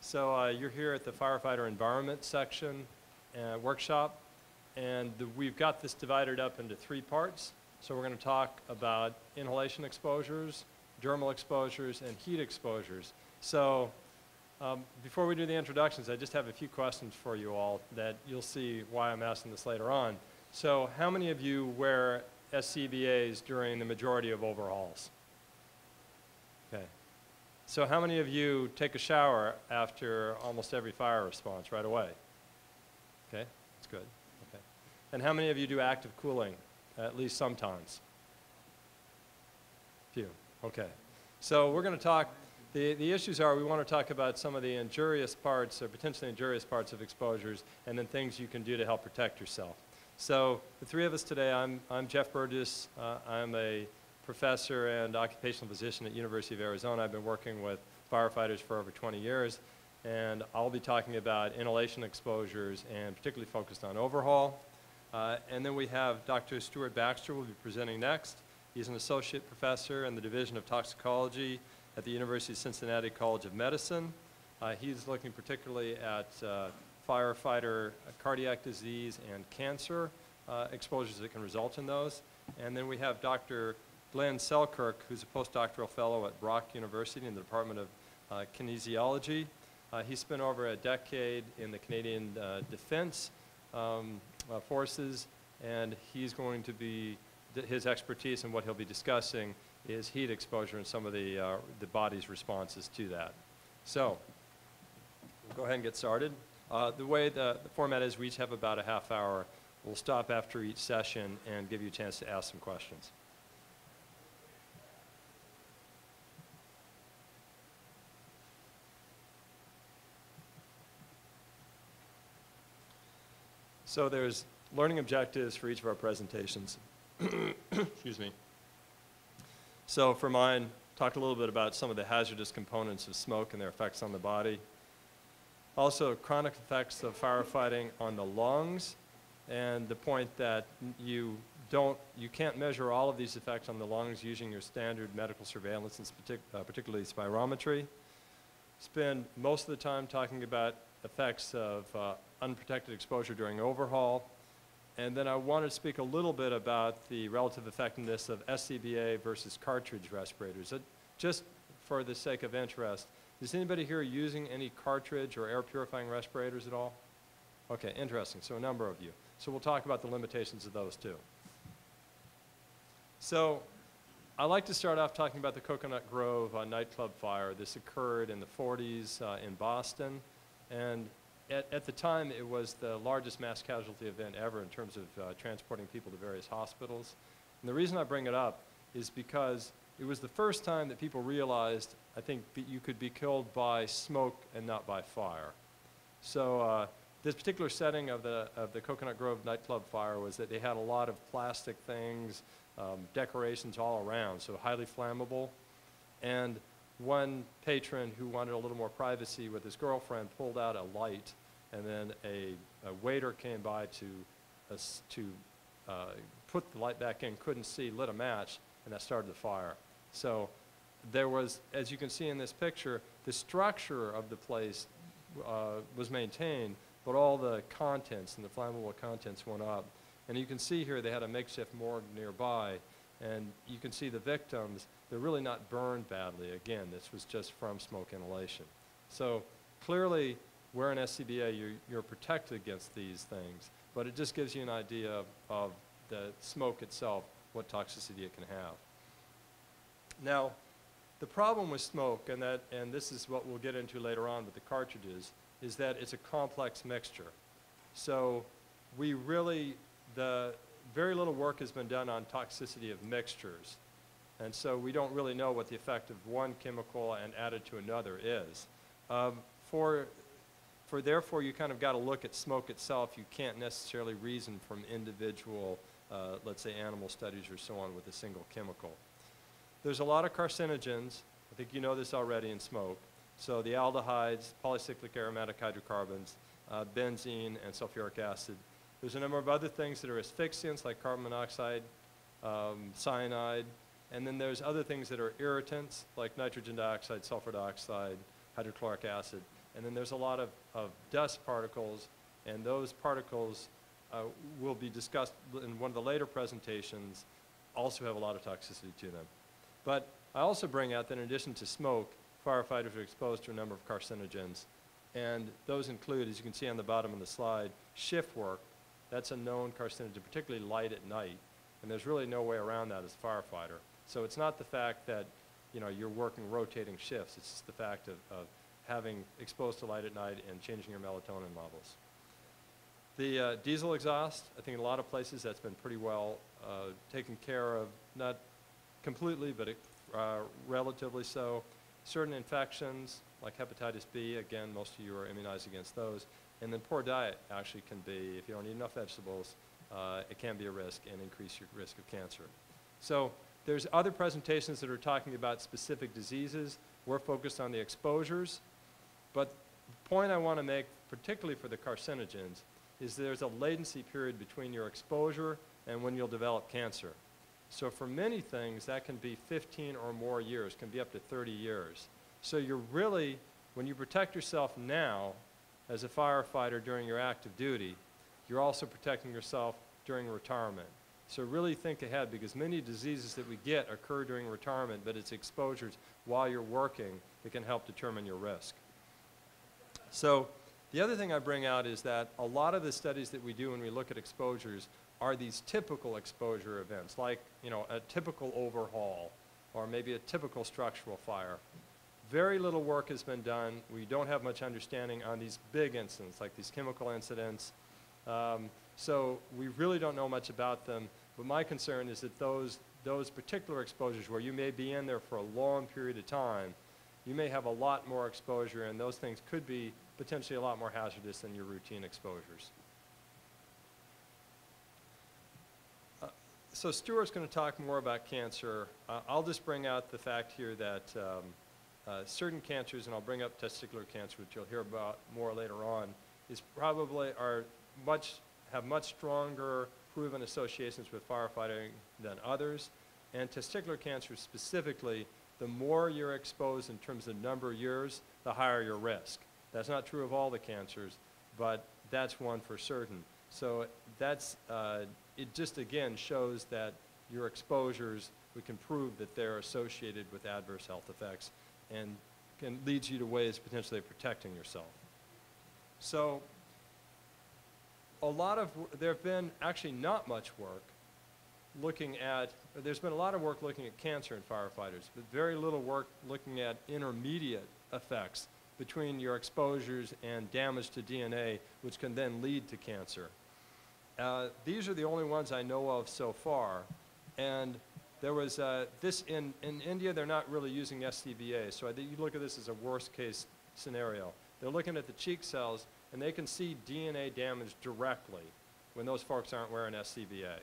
So you're here at the Firefighter Environment section workshop, and we've got this divided up into three parts. So we're going to talk about inhalation exposures, dermal exposures, and heat exposures. So before we do the introductions, I just have a few questions for you all that you'll see why I'm asking this later on. So how many of you wear SCBAs during the majority of overhauls? Okay. So how many of you take a shower after almost every fire response right away? Okay, that's good. Okay. And how many of you do active cooling, at least sometimes? Few. Okay. So we're going to talk, the issues are we want to talk about some of the injurious parts or potentially injurious parts of exposures and then things you can do to help protect yourself. So the three of us today, I'm Jeff Burgess. I'm a professor and occupational physician at University of Arizona. I've been working with firefighters for over 20 years, and I'll be talking about inhalation exposures and particularly focused on overhaul. And then we have Dr. Stuart Baxter will be presenting next. He's an associate professor in the Division of Toxicology at the University of Cincinnati College of Medicine. He's looking particularly at firefighter cardiac disease and cancer exposures that can result in those. And then we have Dr. Glenn Selkirk, who's a postdoctoral fellow at Brock University in the Department of Kinesiology. He spent over a decade in the Canadian Defense Forces, and he's going to be, his expertise and what he'll be discussing is heat exposure and some of the body's responses to that. So, we'll go ahead and get started. The way the format is, we each have about a half hour. We'll stop after each session and give you a chance to ask some questions. So there's learning objectives for each of our presentations. Excuse me. So for mine, talk a little bit about some of the hazardous components of smoke and their effects on the body. Also, chronic effects of firefighting on the lungs, and the point that you can't measure all of these effects on the lungs using your standard medical surveillance, and particularly spirometry. Spend most of the time talking about effects of unprotected exposure during overhaul. And then I want to speak a little bit about the relative effectiveness of SCBA versus cartridge respirators. Just for the sake of interest, is anybody here using any cartridge or air purifying respirators at all? Okay, interesting. So a number of you. So we'll talk about the limitations of those too. So I like to start off talking about the Coconut Grove nightclub fire. This occurred in the 40s in Boston. And at the time, it was the largest mass casualty event ever in terms of transporting people to various hospitals. And the reason I bring it up is because it was the first time that people realized, I think, that you could be killed by smoke and not by fire. So this particular setting of the Coconut Grove nightclub fire was that they had a lot of plastic things, decorations all around, so highly flammable. And one patron who wanted a little more privacy with his girlfriend pulled out a light, and then a waiter came by to put the light back in, couldn't see, lit a match, and that started the fire. So there was, as you can see in this picture, the structure of the place was maintained, but all the contents and the flammable contents went up. And you can see here they had a makeshift morgue nearby, and you can see the victims. They're really not burned badly. Again, this was just from smoke inhalation. So clearly, wearing SCBA, you're protected against these things, but it just gives you an idea of the smoke itself, what toxicity it can have. Now, the problem with smoke, and this is what we'll get into later on with the cartridges, is that it's a complex mixture. So very little work has been done on toxicity of mixtures. And so we don't really know what the effect of one chemical and added to another is. Therefore, you kind of got to look at smoke itself. You can't necessarily reason from individual, let's say, animal studies or so on with a single chemical. There's a lot of carcinogens. I think you know this already in smoke. So the aldehydes, polycyclic aromatic hydrocarbons, benzene, and sulfuric acid. There's a number of other things that are asphyxiants like carbon monoxide, cyanide, and then there's other things that are irritants like nitrogen dioxide, sulfur dioxide, hydrochloric acid. And then there's a lot of dust particles, and those particles will be discussed in one of the later presentations, also have a lot of toxicity to them. But I also bring out that in addition to smoke, firefighters are exposed to a number of carcinogens. And those include, as you can see on the bottom of the slide, shift work. That's a known carcinogen, particularly light at night. And there's really no way around that as a firefighter. So it's not the fact that you're working rotating shifts. It's just the fact of having exposed to light at night and changing your melatonin levels. The diesel exhaust, I think in a lot of places that's been pretty well taken care of, not completely, but relatively so. Certain infections, like hepatitis B, again, most of you are immunized against those. And then poor diet actually can be, if you don't eat enough vegetables, it can be a risk and increase your risk of cancer. So there's other presentations that are talking about specific diseases. We're focused on the exposures. But the point I want to make, particularly for the carcinogens, is there's a latency period between your exposure and when you'll develop cancer. So for many things, that can be 15 or more years, can be up to 30 years. So you're really, when you protect yourself now as a firefighter during your active duty, you're also protecting yourself during retirement. So really think ahead, because many diseases that we get occur during retirement, but it's exposures while you're working that can help determine your risk. So the other thing I bring out is that a lot of the studies that we do when we look at exposures are these typical exposure events, like a typical overhaul or maybe a typical structural fire. Very little work has been done. We don't have much understanding on these big incidents, like these chemical incidents. So we really don't know much about them. But my concern is that those particular exposures where you may be in there for a long period of time, you may have a lot more exposure, and those things could be potentially a lot more hazardous than your routine exposures. So Stuart's going to talk more about cancer. I'll just bring out the fact here that certain cancers, and I'll bring up testicular cancer, which you'll hear about more later on, is probably have much stronger proven associations with firefighting than others. And testicular cancer specifically, the more you're exposed in terms of number of years, the higher your risk. That's not true of all the cancers, but that's one for certain. So that's, it just again shows that your exposures, we can prove that they're associated with adverse health effects and can lead you to ways potentially of protecting yourself. So there have been actually not much work looking at, there's been a lot of work looking at cancer in firefighters, but very little work looking at intermediate effects between your exposures and damage to DNA, which can then lead to cancer. These are the only ones I know of so far. And there was this in India, they're not really using SCBA. So I think you look at this as a worst case scenario. They're looking at the cheek cells, and they can see DNA damage directly when those folks aren't wearing SCBA.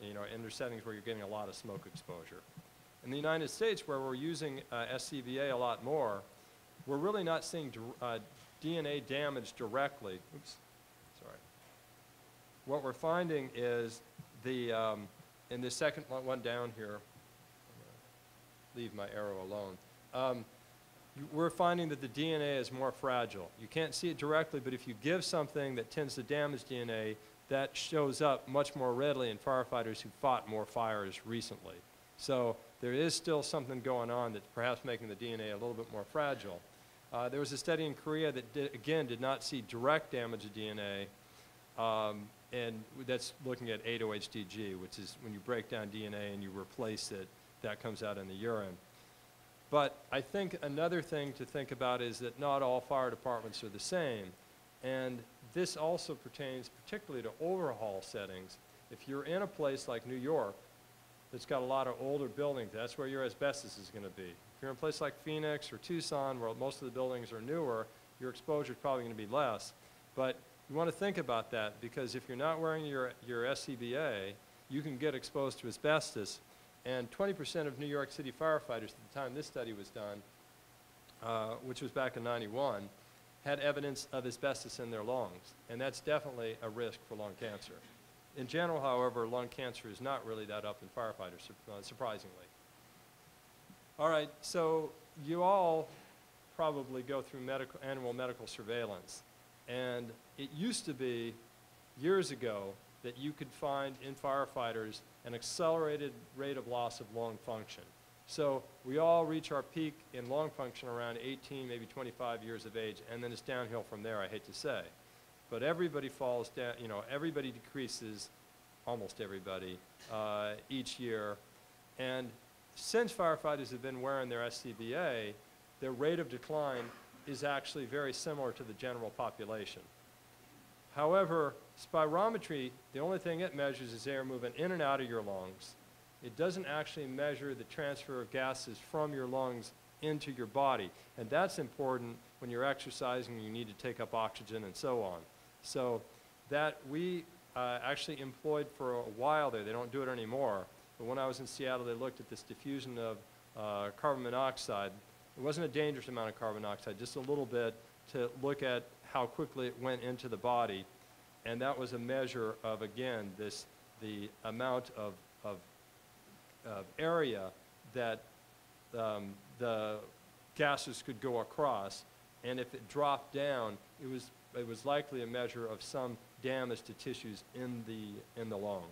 In their settings where you're getting a lot of smoke exposure. In the United States, where we're using SCBA a lot more, we're really not seeing DNA damage directly. Oops, sorry. What we're finding is in the second one down here, leave my arrow alone. We're finding that the DNA is more fragile. You can't see it directly, but if you give something that tends to damage DNA, that shows up much more readily in firefighters who fought more fires recently. So there is still something going on that's perhaps making the DNA a little bit more fragile. There was a study in Korea that, did not see direct damage of DNA, and that's looking at 8-OHDG, which is when you break down DNA and you replace it, that comes out in the urine. But I think another thing to think about is that not all fire departments are the same. And this also pertains particularly to overhaul settings. If you're in a place like New York that's got a lot of older buildings, that's where your asbestos is going to be. If you're in a place like Phoenix or Tucson, where most of the buildings are newer, your exposure is probably going to be less. But you want to think about that, because if you're not wearing your SCBA, you can get exposed to asbestos. And 20% of New York City firefighters at the time this study was done, which was back in '91, had evidence of asbestos in their lungs, and that's definitely a risk for lung cancer. In general, however, lung cancer is not really that up in firefighters, surprisingly. All right, so you all probably go through annual medical surveillance. And it used to be, years ago, that you could find in firefighters an accelerated rate of loss of lung function. So we all reach our peak in lung function around 18, maybe 25 years of age, and then it's downhill from there, I hate to say. But everybody falls down, you know, everybody decreases, almost everybody, each year. And since firefighters have been wearing their SCBA, their rate of decline is actually very similar to the general population. However, spirometry, the only thing it measures is air movement in and out of your lungs. It doesn't actually measure the transfer of gases from your lungs into your body. And that's important when you're exercising, you need to take up oxygen and so on. So that we actually employed for a while there. They don't do it anymore. But when I was in Seattle, they looked at this diffusion of carbon monoxide. It wasn't a dangerous amount of carbon dioxide, just a little bit to look at how quickly it went into the body. And that was a measure of, again, the amount of area that the gases could go across. And if it dropped down, it was likely a measure of some damage to tissues in the lung.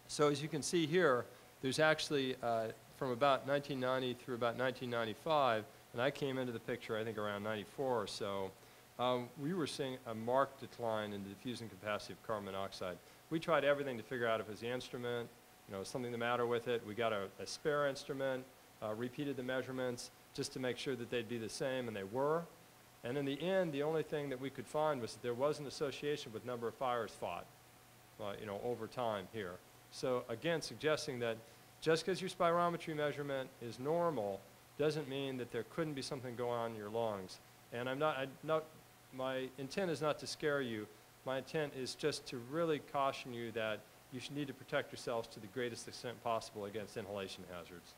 So as you can see here, there's actually, from about 1990 through about 1995, and I came into the picture, I think, around 94 or so, we were seeing a marked decline in the diffusing capacity of carbon monoxide. We tried everything to figure out if it was the instrument, you know, something the matter with it. We got a spare instrument, repeated the measurements just to make sure that they'd be the same, and they were. And in the end, the only thing that we could find was that there was an association with number of fires fought, you know, over time here. So again, suggesting that just because your spirometry measurement is normal doesn't mean that there couldn't be something going on in your lungs. And my intent is not to scare you. My intent is just to really caution you that you should need to protect yourselves to the greatest extent possible against inhalation hazards.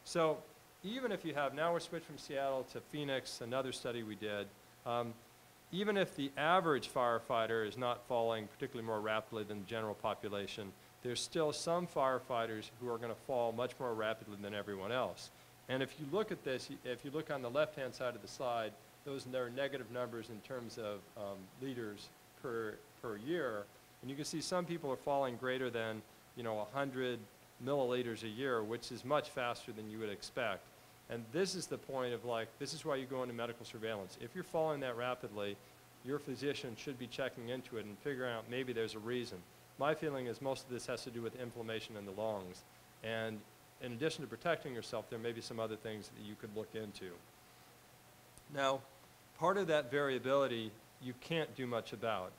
So even if you have, now we're switched from Seattle to Phoenix, another study we did, even if the average firefighter is not falling particularly more rapidly than the general population, there's still some firefighters who are going to fall much more rapidly than everyone else. And if you look at this, if you look on the left-hand side of the slide, those are negative numbers in terms of liters per year. And you can see some people are falling greater than, you know, 100 milliliters a year, which is much faster than you would expect. And this is the point of, like, this is why you go into medical surveillance. If you're falling that rapidly, your physician should be checking into it and figuring out maybe there's a reason. My feeling is most of this has to do with inflammation in the lungs. And in addition to protecting yourself, there may be some other things that you could look into. Now, part of that variability you can't do much about.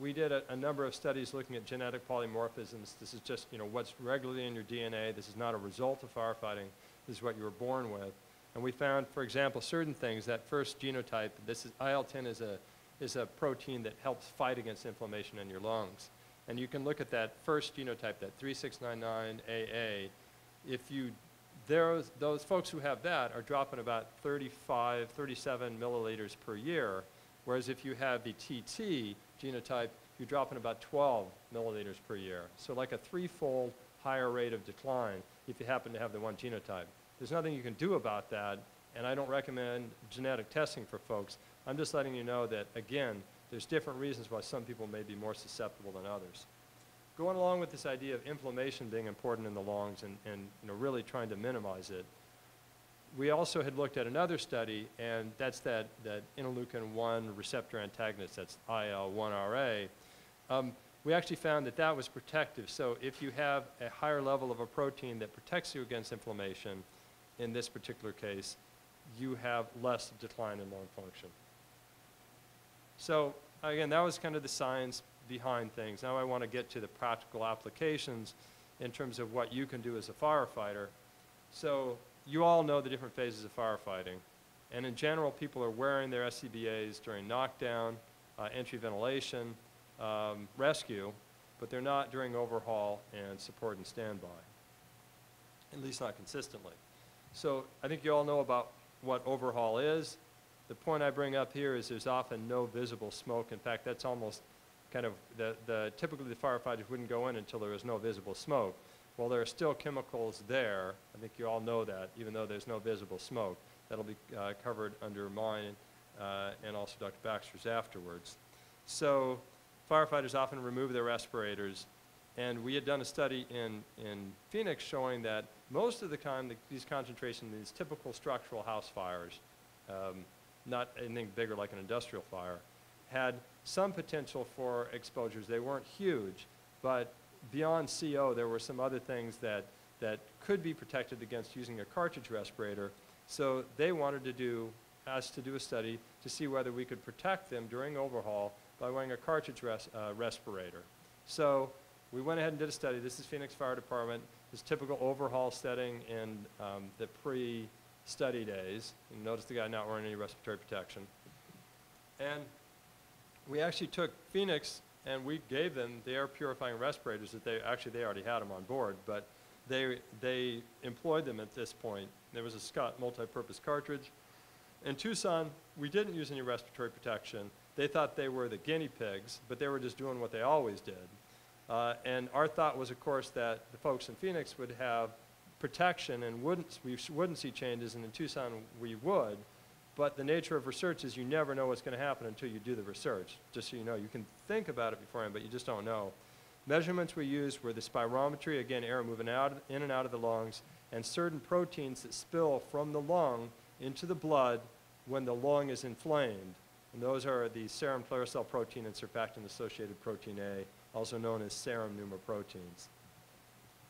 We did a number of studies looking at genetic polymorphisms. This is just, you know, what's regularly in your DNA. This is not a result of firefighting. This is what you were born with. And we found, for example, certain things. That first genotype, this is IL-10 is a protein that helps fight against inflammation in your lungs. And you can look at that first genotype, that 3699AA. Those folks who have that are dropping about 35, 37 milliliters per year, whereas if you have the TT genotype, you're dropping about 12 milliliters per year. So like a threefold higher rate of decline if you happen to have the one genotype. There's nothing you can do about that, and I don't recommend genetic testing for folks. I'm just letting you know that, again, there's different reasons why some people may be more susceptible than others. Going along with this idea of inflammation being important in the lungs and you know, really trying to minimize it, we also had looked at another study, and that's that interleukin-1 receptor antagonist, that's IL-1RA. We actually found that that was protective. So if you have a higher level of a protein that protects you against inflammation, in this particular case, you have less decline in lung function. So again, that was kind of the science behind things. Now I want to get to the practical applications in terms of what you can do as a firefighter. So you all know the different phases of firefighting. And in general, people are wearing their SCBAs during knockdown, entry ventilation, rescue, but they're not during overhaul and support and standby, at least not consistently. So I think you all know about what overhaul is. The point I bring up here is there's often no visible smoke. In fact, that's almost kind of typically the firefighters wouldn't go in until there was no visible smoke. Well, there are still chemicals there. I think you all know that, even though there's no visible smoke. That'll be covered under mine and also Dr. Baxter's afterwards. So firefighters often remove their respirators. And we had done a study in Phoenix showing that most of the time these concentrations, these typical structural house fires, not anything bigger like an industrial fire, had some potential for exposures. They weren't huge, but beyond CO, there were some other things that could be protected against using a cartridge respirator. So they wanted us to do a study to see whether we could protect them during overhaul by wearing a cartridge respirator. So we went ahead and did a study. This is Phoenix Fire Department. This typical overhaul setting in the pre-study days. You notice the guy not wearing any respiratory protection. And we actually took Phoenix and we gave them the air purifying respirators that they already had them on board, but they employed them at this point. There was a Scott multi-purpose cartridge. In Tucson, we didn't use any respiratory protection. They thought they were the guinea pigs, but they were just doing what they always did. And our thought was, of course, that the folks in Phoenix would have protection and we wouldn't see changes, and in Tucson we would. But the nature of research is you never know what's going to happen until you do the research. Just so you know, you can think about it beforehand, but you just don't know. Measurements we used were the spirometry, again, air moving in and out of the lungs, and certain proteins that spill from the lung into the blood when the lung is inflamed. And those are the serum pleural protein and surfactant-associated protein A, also known as serum pneumoproteins.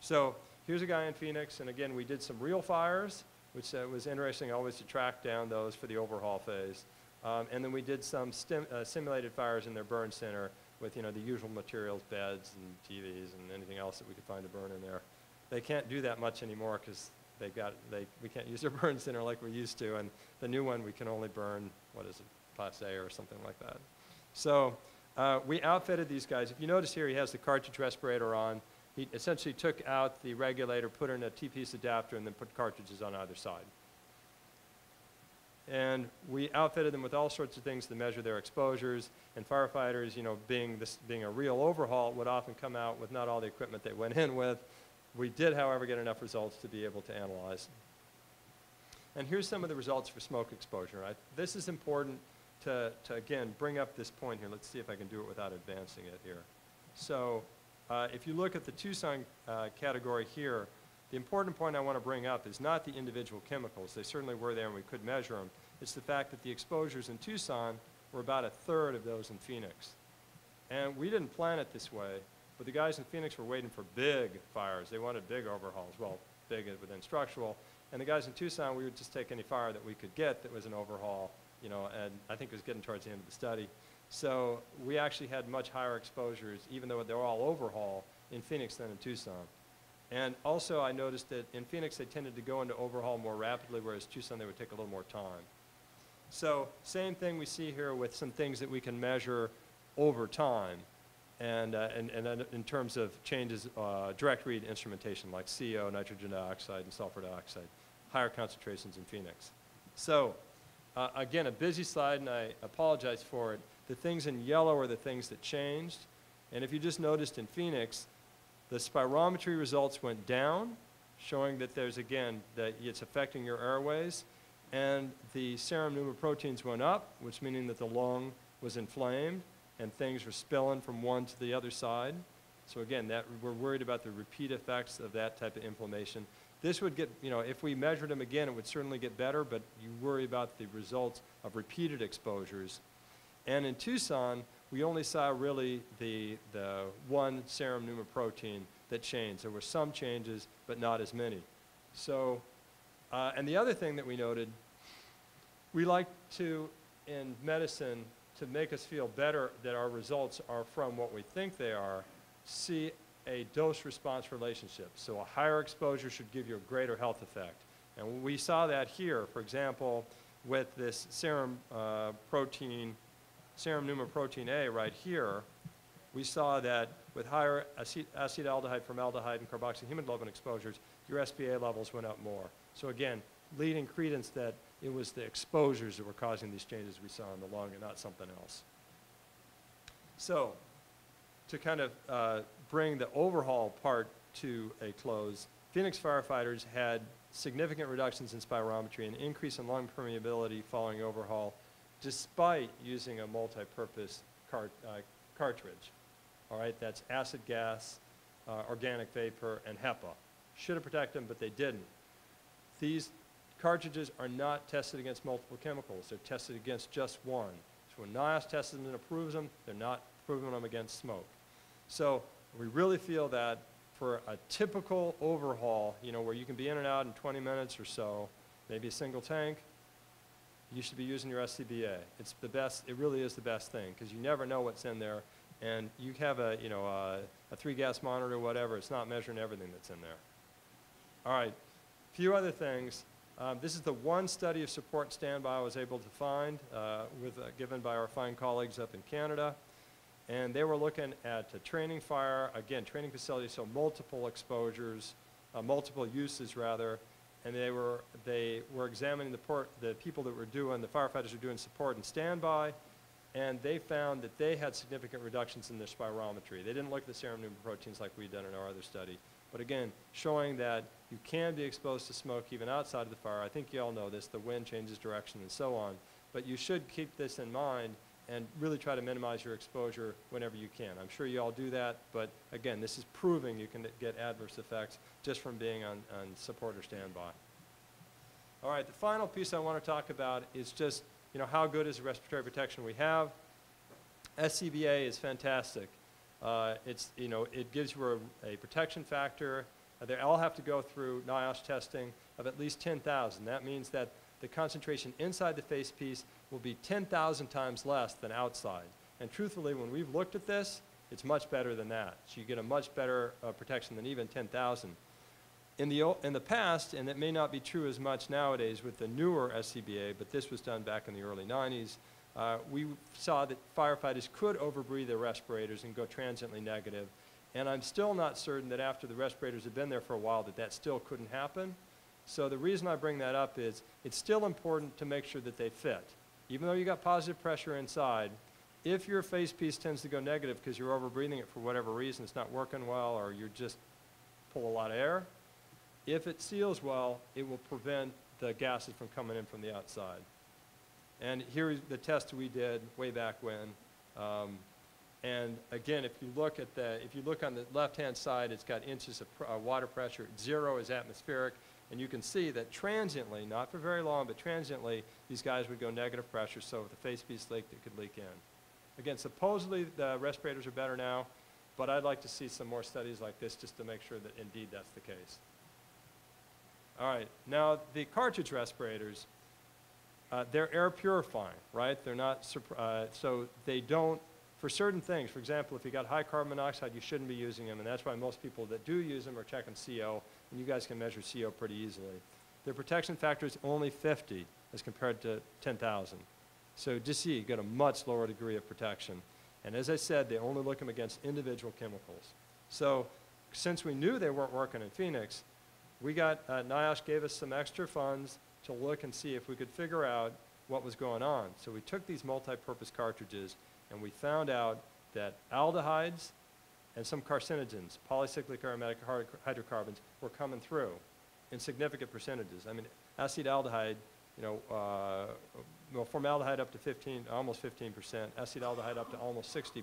So here's a guy in Phoenix, and again, we did some real fires, which was interesting always to track down those for the overhaul phase. And then we did some simulated fires in their burn center with the usual materials, beds and TVs and anything else that we could find to burn in there. They can't do that much anymore because we can't use their burn center like we used to, and the new one we can only burn, what is it, Class A or something like that. So we outfitted these guys. If you notice here, he has the cartridge respirator on. He essentially took out the regulator, put in a T-piece adapter, and then put cartridges on either side. And we outfitted them with all sorts of things to measure their exposures. And firefighters, being a real overhaul, would often come out with not all the equipment they went in with. We did, however, get enough results to be able to analyze. And here's some of the results for smoke exposure. This is important to, again, bring up this point here. Let's see if I can do it without advancing it here. So if you look at the Tucson category here, the important point I want to bring up is not the individual chemicals. They certainly were there and we could measure them. It's the fact that the exposures in Tucson were about 1/3 of those in Phoenix. And we didn't plan it this way, but the guys in Phoenix were waiting for big fires. They wanted big overhauls, well, big within structural. And the guys in Tucson, we would just take any fire that we could get that was an overhaul, and I think it was getting towards the end of the study. So we actually had much higher exposures, even though they're all overhaul, in Phoenix than in Tucson. And also I noticed that in Phoenix they tended to go into overhaul more rapidly, whereas Tucson they would take a little more time. So same thing we see here with some things that we can measure over time, and in terms of changes, direct read instrumentation like CO, nitrogen dioxide, and sulfur dioxide, higher concentrations in Phoenix. So again, a busy slide, and I apologize for it. The things in yellow are the things that changed. And if you just noticed in Phoenix, the spirometry results went down, showing that there's, again, that it's affecting your airways. And the serum pneumoproteins went up, which meaning that the lung was inflamed and things were spilling from one to the other side. So again, we're worried about the repeat effects of that type of inflammation. This would get, if we measured them again, it would certainly get better, but you worry about the results of repeated exposures. And in Tucson, we only saw really the one serum pneumoprotein that changed. There were some changes, but not as many. So, and the other thing that we noted, we like to, in medicine, to make us feel better that our results are from what we think they are, see a dose-response relationship. So a higher exposure should give you a greater health effect. And we saw that here, for example, with this serum pneumoprotein A right here. We saw that with higher acetaldehyde, formaldehyde, and carboxyhemoglobin exposures, your SPA levels went up more. So again, leading credence that it was the exposures that were causing these changes we saw in the lung and not something else. So to kind of bring the overhaul part to a close, Phoenix firefighters had significant reductions in spirometry and increase in lung permeability following overhaul, despite using a multi-purpose cartridge. All right, that's acid gas, organic vapor, and HEPA. Should have protected them, but they didn't. These cartridges are not tested against multiple chemicals. They're tested against just one. So when NIOSH tests them and approves them, they're not approving them against smoke. So we really feel that for a typical overhaul, you know, where you can be in and out in 20 minutes or so, maybe a single tank, you should be using your SCBA. It's the best, it really is the best thing, because you never know what's in there. And you have a, you know, a 3-gas monitor or whatever, it's not measuring everything that's in there. All right, a few other things. This is the one study of support standby I was able to find, given by our fine colleagues up in Canada. And they were looking at a training fire, again, training facilities, so multiple exposures, multiple uses rather, and they were examining the people that were doing, the firefighters were doing support and standby, and they found that they had significant reductions in their spirometry. They didn't look at the serum proteins like we'd done in our other study. But again, showing that you can be exposed to smoke even outside of the fire. I think you all know this, the wind changes direction and so on. But you should keep this in mind and really try to minimize your exposure whenever you can. I'm sure you all do that, but again, this is proving you can get adverse effects just from being on support or standby. All right, the final piece I want to talk about is just, you know, how good is the respiratory protection we have. SCBA is fantastic. It's, you know, it gives you a protection factor. They all have to go through NIOSH testing of at least 10,000. That means that the concentration inside the face piece will be 10,000 times less than outside. And truthfully, when we've looked at this, it's much better than that. So you get a much better protection than even 10,000. In the past, and it may not be true as much nowadays with the newer SCBA, but this was done back in the early 90s, we saw that firefighters could overbreathe their respirators and go transiently negative. And I'm still not certain that after the respirators have been there for a while that still couldn't happen. So the reason I bring that up is it's still important to make sure that they fit. Even though you got positive pressure inside, if your face piece tends to go negative because you're overbreathing it for whatever reason, it's not working well, or you just pull a lot of air, if it seals well, it will prevent the gases from coming in from the outside. And here's the test we did way back when. And again, if you look on the left-hand side, it's got inches of water pressure. 0 is atmospheric. And you can see that transiently, not for very long, but transiently, these guys would go negative pressure, so if the face piece leaked, it could leak in. Again, supposedly the respirators are better now, but I'd like to see some more studies like this just to make sure that indeed that's the case. All right, now the cartridge respirators, they're air purifying, right? They're not, so they don't, for certain things, for example, if you got high carbon monoxide, you shouldn't be using them, and that's why most people that do use them are checking CO, and you guys can measure CO pretty easily. Their protection factor is only 50 as compared to 10,000. So just see, you get a much lower degree of protection. And as I said, they only look them against individual chemicals. So since we knew they weren't working in Phoenix, we got, NIOSH gave us some extra funds to look and see if we could figure out what was going on. So we took these multi-purpose cartridges and we found out that aldehydes and some carcinogens, polycyclic aromatic hydrocarbons, were coming through in significant percentages. I mean, acetaldehyde, you know, well, formaldehyde up to almost 15%, acetaldehyde up to almost 60%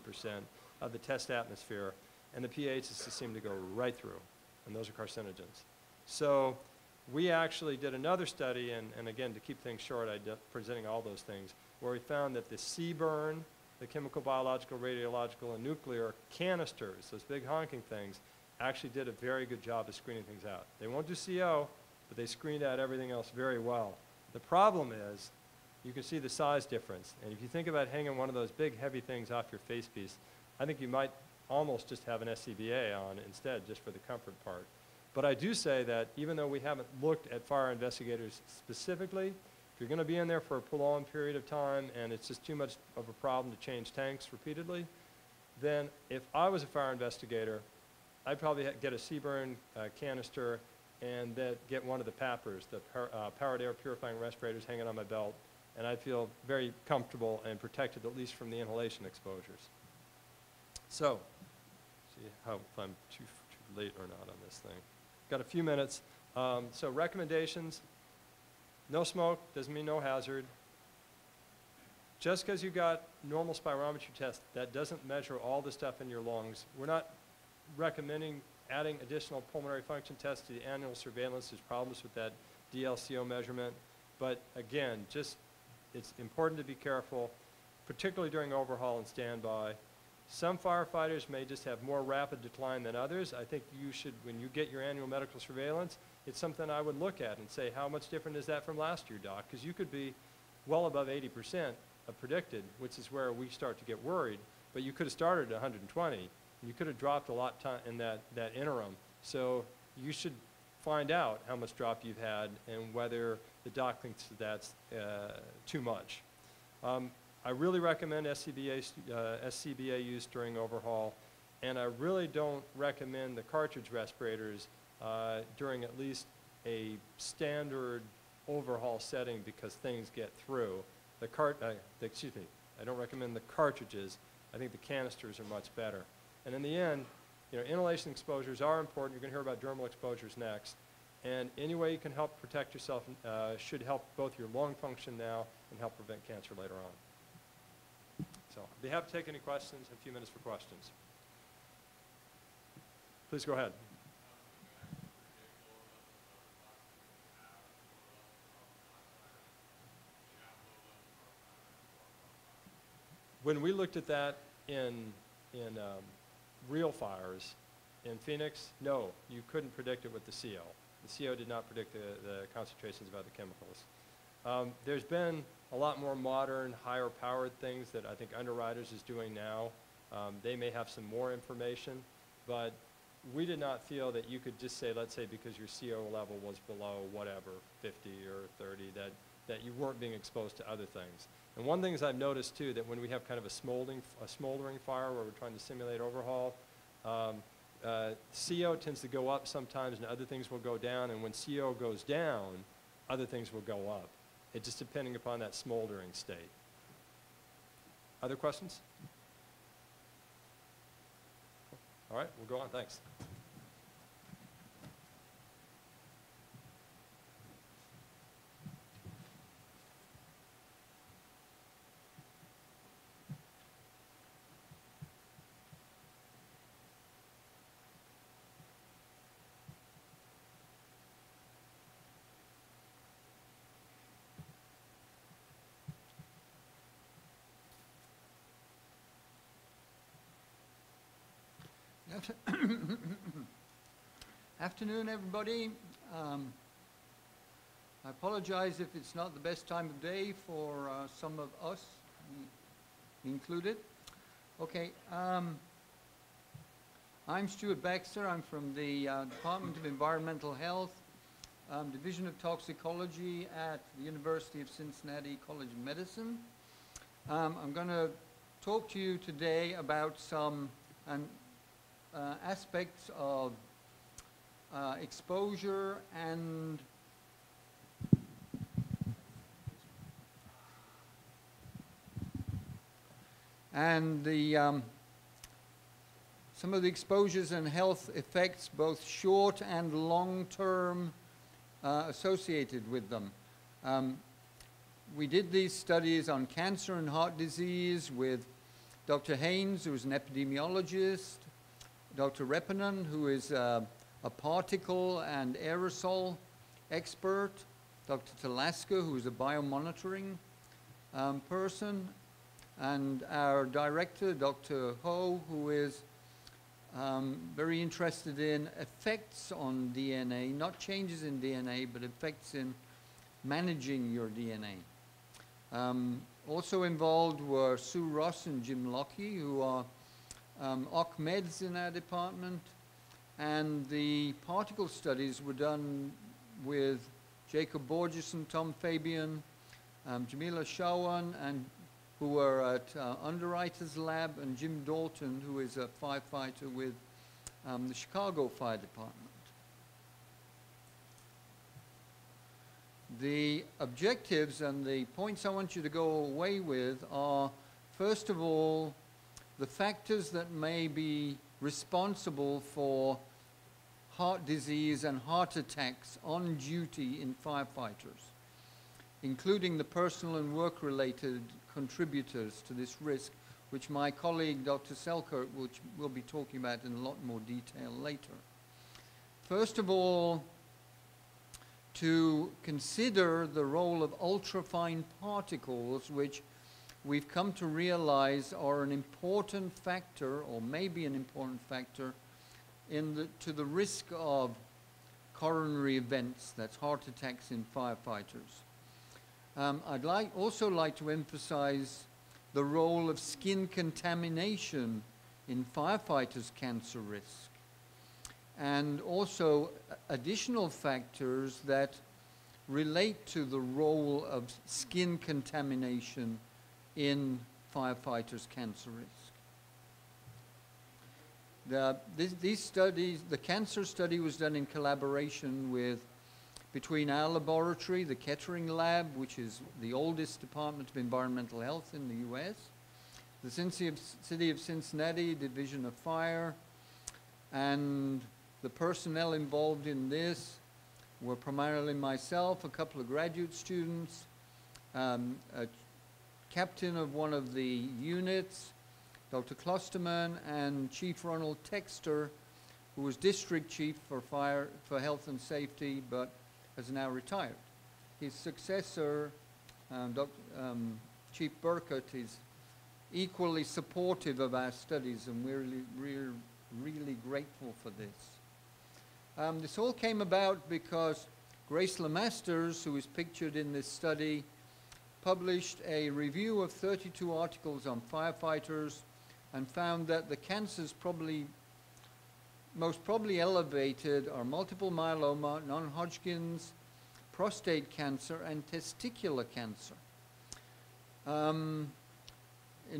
of the test atmosphere, and the pHs just seem to go right through, and those are carcinogens. So we actually did another study, and again, to keep things short, I'm presenting all those things, where we found that the CBRN, the chemical, biological, radiological, and nuclear canisters, those big honking things, actually did a very good job of screening things out. They won't do CO, but they screened out everything else very well. The problem is, you can see the size difference. And if you think about hanging one of those big heavy things off your face piece, I think you might almost just have an SCBA on instead, just for the comfort part. But I do say that even though we haven't looked at fire investigators specifically, if you're going to be in there for a prolonged period of time and it's just too much of a problem to change tanks repeatedly, then if I was a fire investigator, I'd probably get a CBRN canister and then get one of the PAPRs, the powered air purifying respirators, hanging on my belt, and I'd feel very comfortable and protected at least from the inhalation exposures. So, see how if I'm too late or not on this thing. Got a few minutes. So recommendations, no smoke doesn't mean no hazard. Just because you got normal spirometry test, that doesn't measure all the stuff in your lungs. We're not recommending adding additional pulmonary function tests to the annual surveillance. There's problems with that DLCO measurement. But again, just it's important to be careful, particularly during overhaul and standby. Some firefighters may just have more rapid decline than others. I think you should, when you get your annual medical surveillance, it's something I would look at and say, how much different is that from last year, doc? Because you could be well above 80% of predicted, which is where we start to get worried. But you could have started at 120. And you could have dropped a lot in that interim. So you should find out how much drop you've had and whether the doc thinks that's too much. I really recommend SCBA use during overhaul, and I really don't recommend the cartridge respirators during at least a standard overhaul setting because things get through. Excuse me, I don't recommend the cartridges. I think the canisters are much better. And in the end, you know, inhalation exposures are important. You're going to hear about dermal exposures next. And any way you can help protect yourself should help both your lung function now and help prevent cancer later on. So I'd be happy to take any questions. A few minutes for questions. Please go ahead. When we looked at that in real fires in Phoenix, no, you couldn't predict it with the CO. The CO did not predict the concentrations of other chemicals. There's been a lot more modern, higher powered things that I think Underwriters is doing now. They may have some more information, but we did not feel that you could just say, let's say because your CO level was below whatever, 50 or 30, that you weren't being exposed to other things. And one thing is I've noticed too, that when we have kind of a smoldering fire where we're trying to simulate overhaul, CO tends to go up sometimes and other things will go down, and when CO goes down, other things will go up. It's just depending upon that smoldering state. Other questions? All right, we'll go on, thanks. Afternoon, everybody. I apologize if it's not the best time of day for some of us, included. Okay, I'm Stuart Baxter. I'm from the Department of Environmental Health, Division of Toxicology at the University of Cincinnati College of Medicine. I'm going to talk to you today about some aspects of exposure and some of the exposures and health effects, both short and long-term, associated with them. We did these studies on cancer and heart disease with Dr. Haynes, who is an epidemiologist, Dr. Repanen, who is a particle and aerosol expert, Dr. Talaska, who is a biomonitoring person, and our director, Dr. Ho, who is very interested in effects on DNA, not changes in DNA, but effects in managing your DNA. Also involved were Sue Ross and Jim Lockie, who are OC-meds in our department, and the particle studies were done with Jacob Borges and Tom Fabian, Jamila Shawan, and who were at Underwriters Lab, and Jim Dalton, who is a firefighter with the Chicago Fire Department. The objectives and the points I want you to go away with are, first of all, the factors that may be responsible for heart disease and heart attacks on duty in firefighters, including the personal and work-related contributors to this risk, which my colleague Dr. Selkirk will be talking about in a lot more detail later. First of all, to consider the role of ultrafine particles, which we've come to realize are an important factor, or maybe an important factor, to the risk of coronary events, that's heart attacks in firefighters. I'd also like to emphasize the role of skin contamination in firefighters' cancer risk, and also additional factors that relate to the role of skin contamination in firefighters' cancer risk. These studies, the cancer study was done in collaboration between our laboratory, the Kettering Lab, which is the oldest Department of Environmental Health in the US, the City of Cincinnati Division of Fire, and the personnel involved in this were primarily myself, a couple of graduate students, a captain of one of the units, Dr. Klosterman, and Chief Ronald Texter, who was district chief for health and safety, but has now retired. His successor, Chief Burkett, is equally supportive of our studies, and we're really grateful for this. This all came about because Grace LeMasters, who is pictured in this study, published a review of 32 articles on firefighters and found that the cancers most probably elevated are multiple myeloma, non-Hodgkin's, prostate cancer, and testicular cancer. In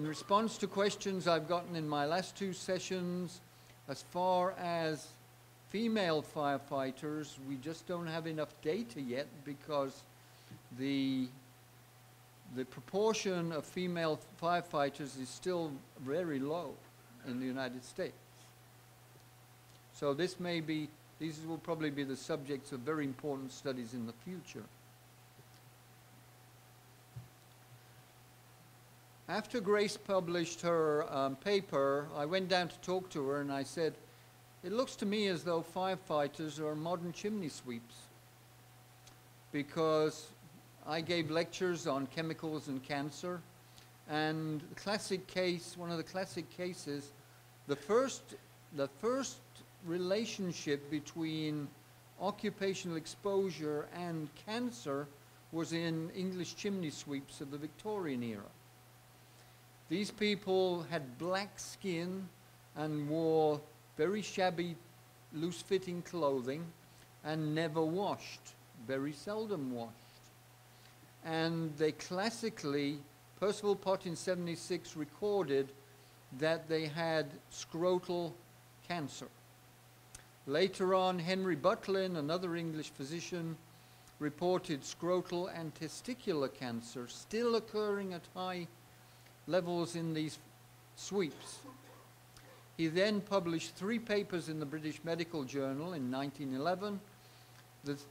response to questions I've gotten in my last two sessions, as far as female firefighters, we just don't have enough data yet because the proportion of female firefighters is still very low in the United States. So these will probably be the subjects of very important studies in the future. After Grace published her paper, I went down to talk to her and I said, it looks to me as though firefighters are modern chimney sweeps, because I gave lectures on chemicals and cancer, and one of the classic cases, the first relationship between occupational exposure and cancer was in English chimney sweeps of the Victorian era. These people had black skin and wore very shabby, loose-fitting clothing and never washed, very seldom washed. And they classically, Percival Pott in '76 recorded that they had scrotal cancer. Later on, Henry Butlin, another English physician, reported scrotal and testicular cancer still occurring at high levels in these sweeps. He then published 3 papers in the British Medical Journal in 1911.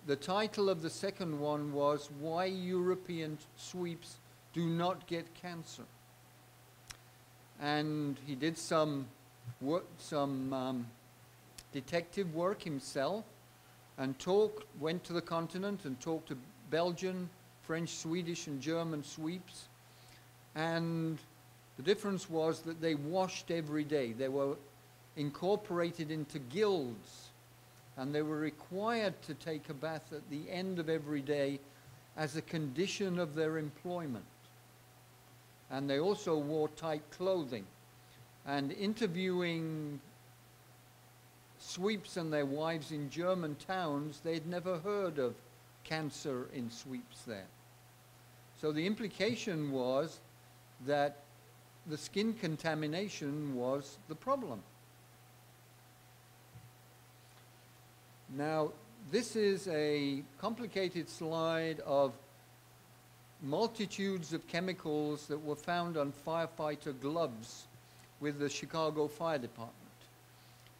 The title of the second one was Why European Sweeps Do Not Get Cancer. And he did some detective work himself and went to the continent and talked to Belgian, French, Swedish, and German sweeps. And the difference was that they washed every day. They were incorporated into guilds, and they were required to take a bath at the end of every day as a condition of their employment. And they also wore tight clothing. And interviewing sweeps and their wives in German towns, they'd never heard of cancer in sweeps there. So the implication was that the skin contamination was the problem. Now, this is a complicated slide of multitudes of chemicals that were found on firefighter gloves with the Chicago Fire Department.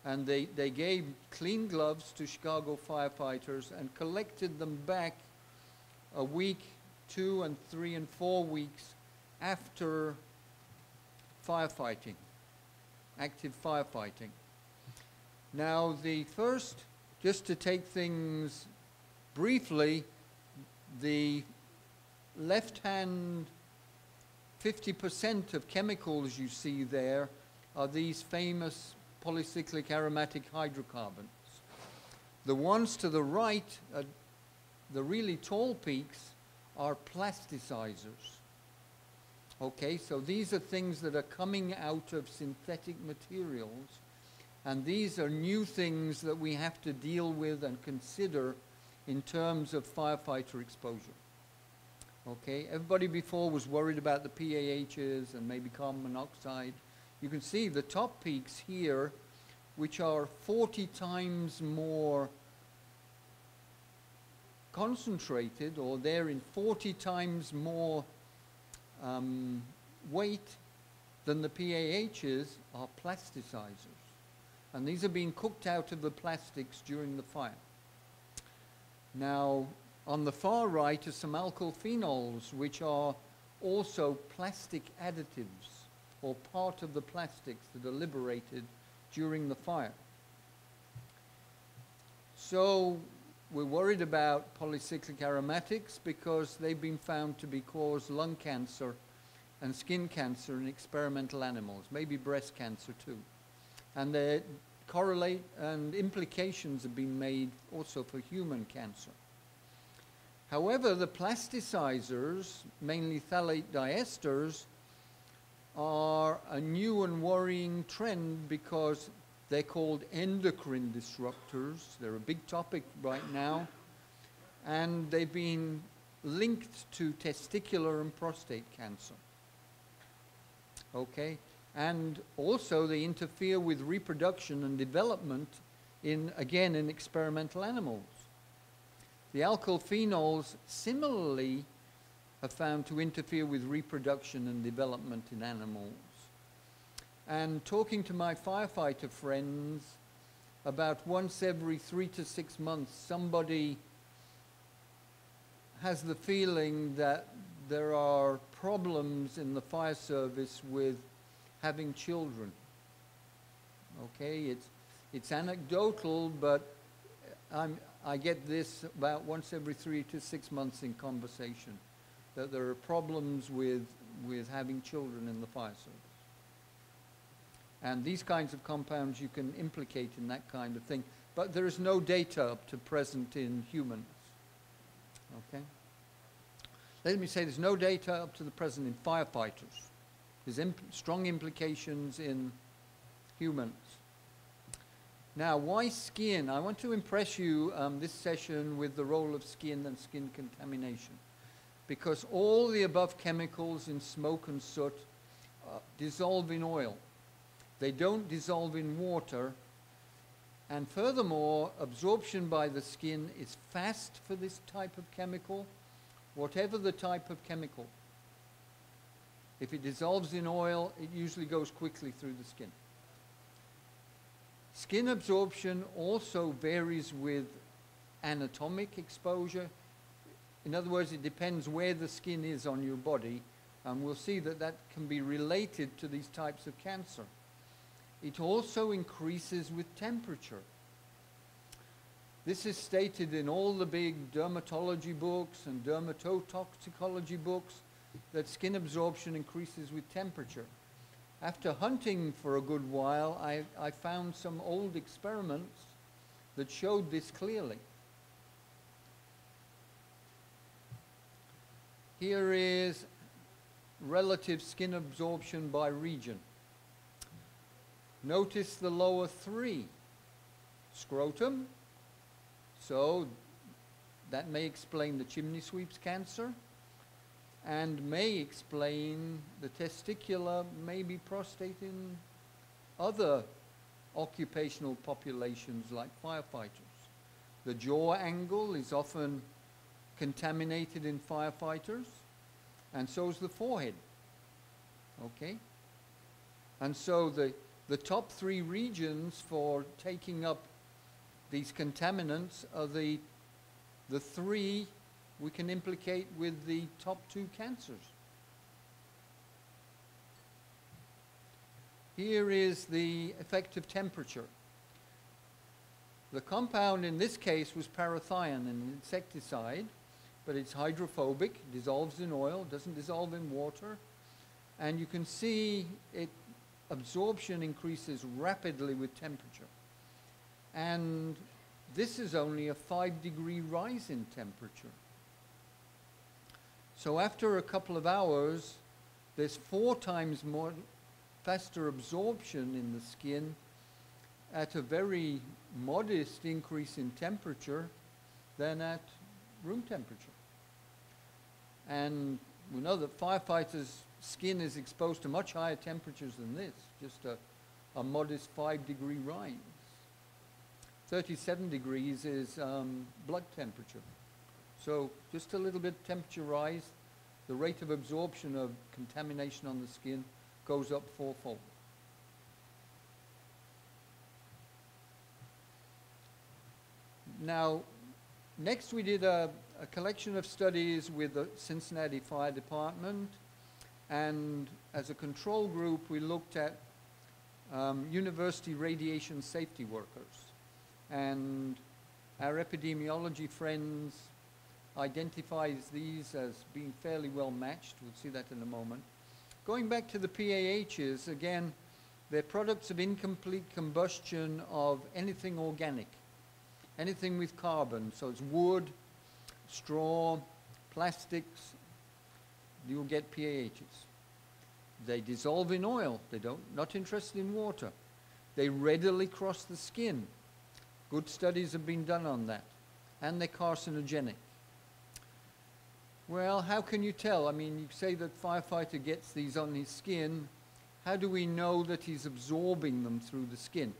And they gave clean gloves to Chicago firefighters and collected them back a week, 2 and 3 and 4 weeks after firefighting, active firefighting. Now the first, just to take things briefly, the left-hand 50% of chemicals you see there are these famous polycyclic aromatic hydrocarbons. The ones to the right, the really tall peaks, are plasticizers. Okay, so these are things that are coming out of synthetic materials, and these are new things that we have to deal with and consider in terms of firefighter exposure. Okay, everybody before was worried about the PAHs and maybe carbon monoxide. You can see the top peaks here, which are 40 times more concentrated, or they're in 40 times more weight than the PAHs, are plasticizers. And these are being cooked out of the plastics during the fire. Now, on the far right are some alkyl phenols, which are also plastic additives, or part of the plastics that are liberated during the fire. So we're worried about polycyclic aromatics because they've been found to cause lung cancer and skin cancer in experimental animals, maybe breast cancer too. And they correlate, and implications have been made also for human cancer. However, the plasticizers, mainly phthalate diesters, are a new and worrying trend because they're called endocrine disruptors. They're a big topic right now, and they've been linked to testicular and prostate cancer. Okay, and also they interfere with reproduction and development in experimental animals. The alkyl phenols similarly are found to interfere with reproduction and development in animals. And talking to my firefighter friends, about once every 3 to 6 months, somebody has the feeling that there are problems in the fire service with having children. Okay, it's anecdotal, but I get this about once every 3 to 6 months in conversation, that there are problems with having children in the fire service. And these kinds of compounds you can implicate in that kind of thing, but there is no data up to present in humans. Okay? Let me say there's no data up to the present in firefighters. There's strong implications in humans. Now, why skin? I want to impress you this session with the role of skin and skin contamination, because all the above chemicals in smoke and soot dissolve in oil. They don't dissolve in water, and furthermore, absorption by the skin is fast for this type of chemical, whatever the type of chemical. If it dissolves in oil, it usually goes quickly through the skin. Skin absorption also varies with anatomic exposure. In other words, it depends where the skin is on your body, and we'll see that that can be related to these types of cancer. It also increases with temperature. This is stated in all the big dermatology books and dermatotoxicology books, that skin absorption increases with temperature. After hunting for a good while, I found some old experiments that showed this clearly. Here is relative skin absorption by region. Notice the lower three. Scrotum, so that may explain the chimney sweep's cancer, and may explain the testicular, maybe prostate in other occupational populations like firefighters. The jaw angle is often contaminated in firefighters, and so is the forehead. Okay? And so the the top 3 regions for taking up these contaminants are the 3 we can implicate with the top 2 cancers. Here is the effect of temperature. The compound in this case was parathion, an insecticide, but it's hydrophobic, dissolves in oil, doesn't dissolve in water, and you can see absorption increases rapidly with temperature. And this is only a 5-degree rise in temperature. So after a couple of hours, there's 4 times more faster absorption in the skin at a very modest increase in temperature than at room temperature. And we know that firefighters' skin is exposed to much higher temperatures than this, just a modest 5-degree rise. 37 degrees is blood temperature. So just a little bit temperature rise, the rate of absorption of contamination on the skin goes up 4-fold. Now, next we did a collection of studies with the Cincinnati Fire Department, and as a control group we looked at university radiation safety workers. And our epidemiology friends identifies these as being fairly well matched. We'll see that in a moment. Going back to the PAHs, again, they're products of incomplete combustion of anything organic, anything with carbon. So it's wood, straw, plastics, you'll get PAHs. They dissolve in oil. Not interested in water. They readily cross the skin. Good studies have been done on that. And they're carcinogenic. Well, how can you tell? I mean, you say that firefighter gets these on his skin. How do we know that he's absorbing them through the skin?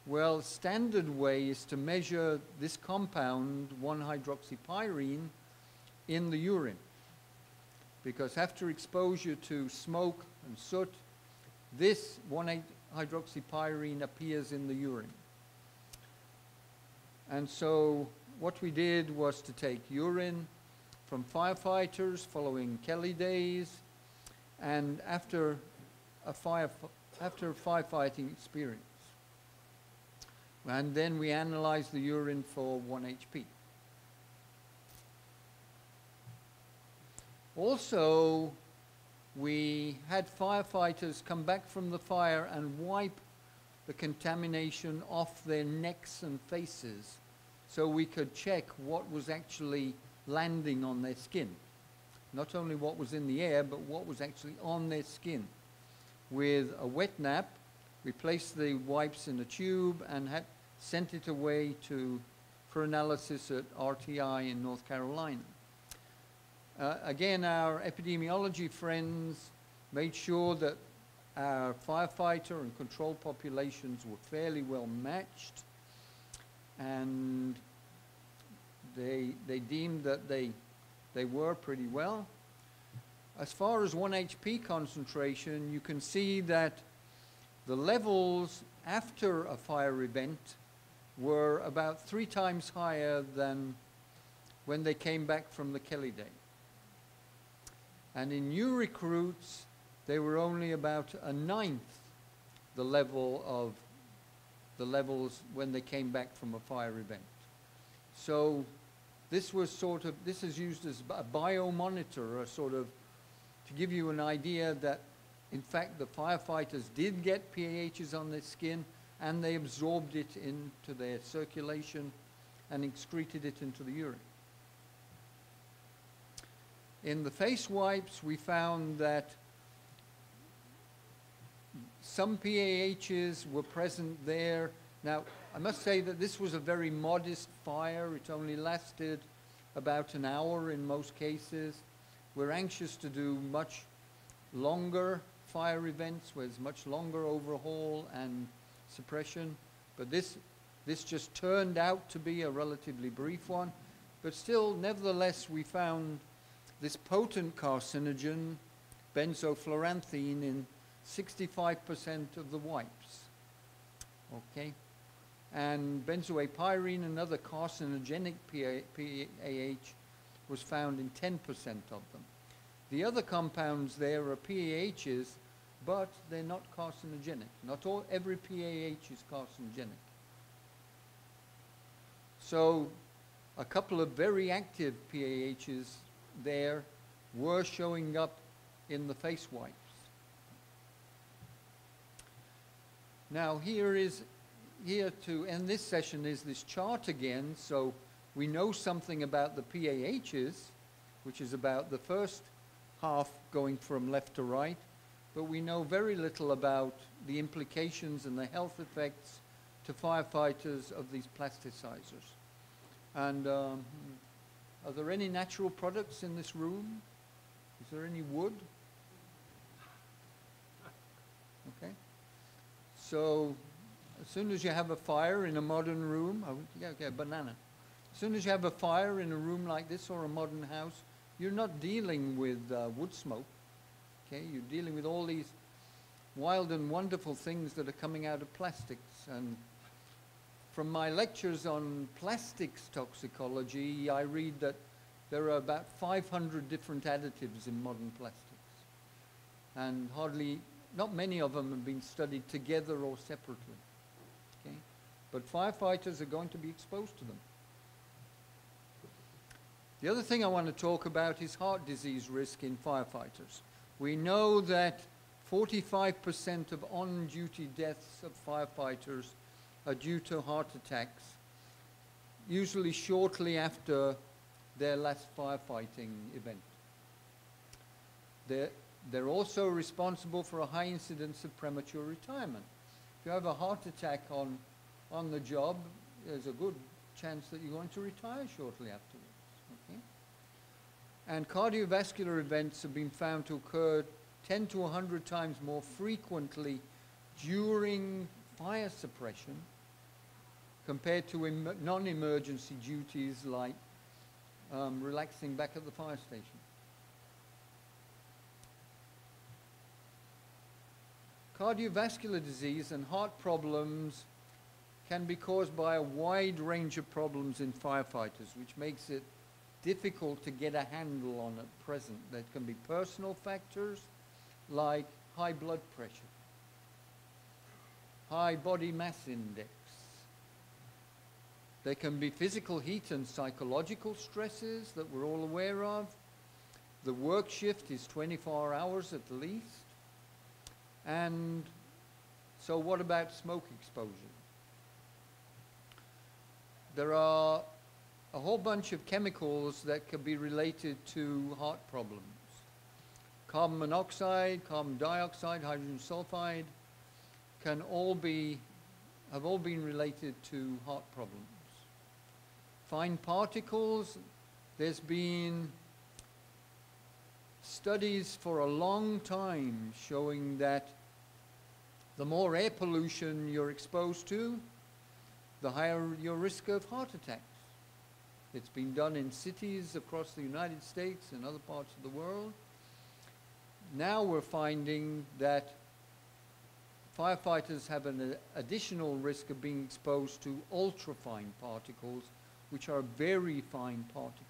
Well, standard way is to measure this compound, 1-hydroxypyrene, in the urine. Because after exposure to smoke and soot, this 1-hydroxypyrene appears in the urine. And so what we did was to take urine from firefighters following Kelly days and after a firefighting experience. And then we analyzed the urine for 1-HP. Also, we had firefighters come back from the fire and wipe the contamination off their necks and faces so we could check what was actually landing on their skin. Not only what was in the air, but what was actually on their skin. With a wet nap, we placed the wipes in a tube and sent it away for analysis at RTI in North Carolina. Again, our epidemiology friends made sure that our firefighter and control populations were fairly well matched, and they deemed that they were pretty well. As far as 1-HP concentration, you can see that the levels after a fire event were about 3 times higher than when they came back from the Kelly day. And in new recruits, they were only about 1/9 the levels when they came back from a fire event. So this is used as a biomonitor, to give you an idea that in fact the firefighters did get PAHs on their skin and they absorbed it into their circulation and excreted it into the urine. In the face wipes, we found that some PAHs were present there. Now, I must say that this was a very modest fire. It only lasted about an hour in most cases. We're anxious to do much longer fire events where there's much longer overhaul and suppression. But this just turned out to be a relatively brief one. But still, nevertheless, we found this potent carcinogen, benzofluoranthene, in 65% of the wipes. Okay? And benzoapyrene, another carcinogenic PAH, was found in 10% of them. The other compounds there are PAHs, but they're not carcinogenic. Not every PAH is carcinogenic. So a couple of very active PAHs there were showing up in the face wipes. Now here to end this session is this chart again, so we know something about the PAHs, which is about the first half going from left to right, but we know very little about the implications and the health effects to firefighters of these plasticizers. And are there any natural products in this room? Is there any wood? Okay. So as soon as you have a fire in a modern room, banana. As soon as you have a fire in a room like this or a modern house, you're not dealing with wood smoke. Okay, you're dealing with all these wild and wonderful things that are coming out of plastics. And from my lectures on plastics toxicology, I read that there are about 500 different additives in modern plastics. And not many of them have been studied together or separately. Okay? But firefighters are going to be exposed to them. The other thing I want to talk about is heart disease risk in firefighters. We know that 45% of on-duty deaths of firefighters are due to heart attacks, usually shortly after their last firefighting event. They're also responsible for a high incidence of premature retirement. If you have a heart attack on the job, there's a good chance that you're going to retire shortly afterwards. Okay? And cardiovascular events have been found to occur 10 to 100 times more frequently during fire suppression compared to non-emergency duties like relaxing back at the fire station. Cardiovascular disease and heart problems can be caused by a wide range of problems in firefighters, which makes it difficult to get a handle on at present. There can be personal factors like high blood pressure, high body mass index. There can be physical heat and psychological stresses that we're all aware of. The work shift is 24 hours at least. And so what about smoke exposure? There are a whole bunch of chemicals that could be related to heart problems. Carbon monoxide, carbon dioxide, hydrogen sulfide have all been related to heart problems. Fine particles, there's been studies for a long time showing that the more air pollution you're exposed to, the higher your risk of heart attacks. It's been done in cities across the United States and other parts of the world. Now we're finding that firefighters have an additional risk of being exposed to ultrafine particles, which are very fine particles.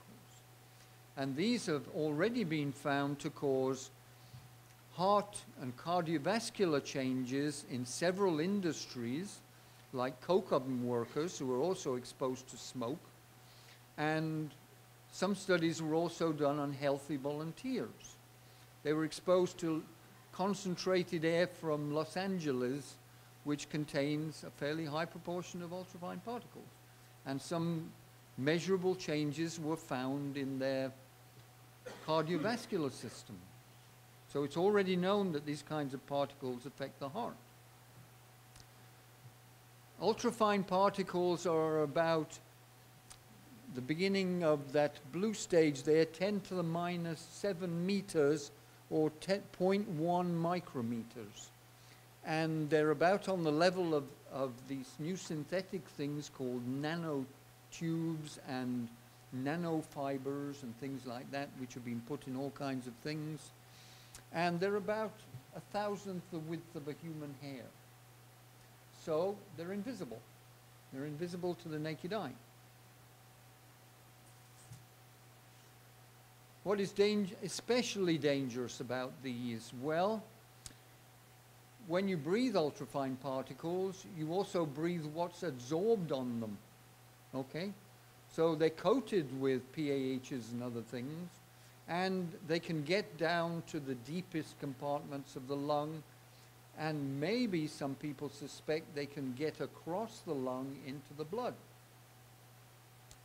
And these have already been found to cause heart and cardiovascular changes in several industries, like coke oven workers who are also exposed to smoke. And some studies were also done on healthy volunteers. They were exposed to concentrated air from Los Angeles, which contains a fairly high proportion of ultrafine particles. And some measurable changes were found in their cardiovascular system. So it's already known that these kinds of particles affect the heart. Ultrafine particles are about the beginning of that blue stage there, 10 to the minus 7 meters or 0.1 micrometers. And they're about on the level of these new synthetic things called nanotubes and nanofibers and things like that, which have been put in all kinds of things. And they're about 1/1000th the width of a human hair. So they're invisible. They're invisible to the naked eye. What is especially dangerous about these? Well, when you breathe ultrafine particles, you also breathe what's absorbed on them. Okay? So they're coated with PAHs and other things, and they can get down to the deepest compartments of the lung, and maybe some people suspect they can get across the lung into the blood.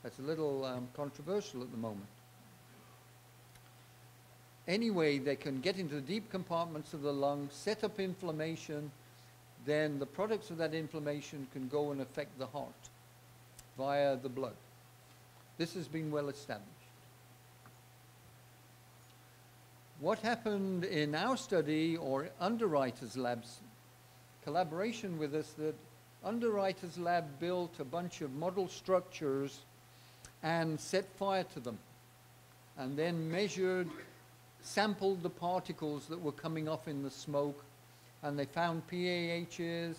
That's a little controversial at the moment. Anyway, they can get into the deep compartments of the lung, set up inflammation, then the products of that inflammation can go and affect the heart via the blood. This has been well established. What happened in our study, or underwriters' labs, collaboration with us, that underwriters' lab built a bunch of model structures and set fire to them, and then sampled the particles that were coming off in the smoke, and they found PAHs,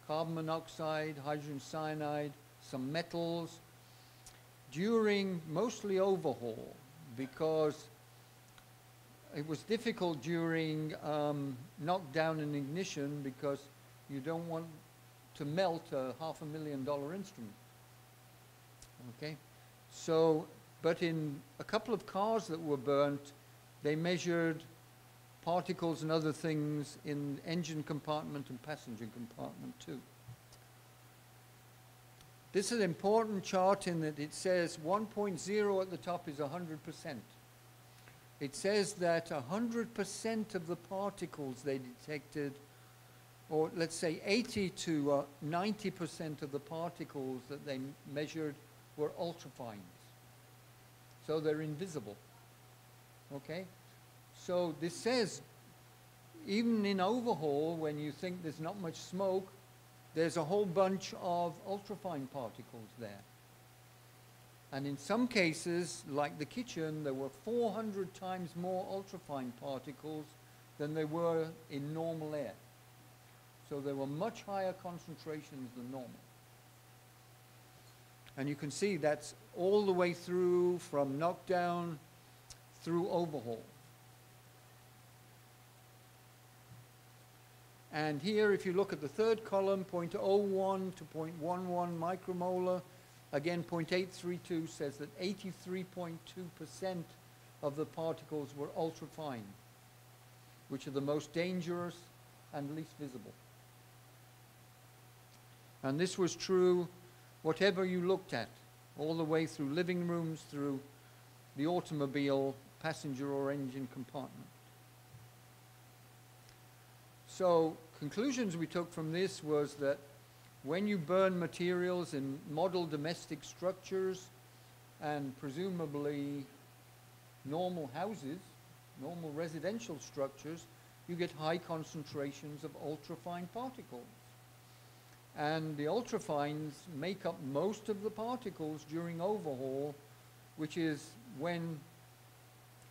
carbon monoxide, hydrogen cyanide, some metals, during mostly overhaul, because it was difficult during knockdown and ignition, because you don't want to melt a $500,000 instrument. Okay? So, but in a couple of cars that were burnt, they measured particles and other things in engine compartment and passenger compartment too. This is an important chart in that it says 1.0 at the top is 100%. It says that 100% of the particles they detected, or let's say 80 to 90% of the particles that they measured were ultrafines. So they're invisible. Okay? So this says, even in overhaul, when you think there's not much smoke, there's a whole bunch of ultrafine particles there. And in some cases, like the kitchen, there were 400 times more ultrafine particles than there were in normal air. So there were much higher concentrations than normal. And you can see that's all the way through, from knockdown through overhaul. And here, if you look at the third column, 0.01 to 0.11 micromolar, again, 0.832 says that 83.2% of the particles were ultrafine, which are the most dangerous and least visible. And this was true whatever you looked at, all the way through living rooms, through the automobile, passenger or engine compartment. So conclusions we took from this was that when you burn materials in model domestic structures and presumably normal houses, normal residential structures, you get high concentrations of ultrafine particles. And the ultrafines make up most of the particles during overhaul, which is when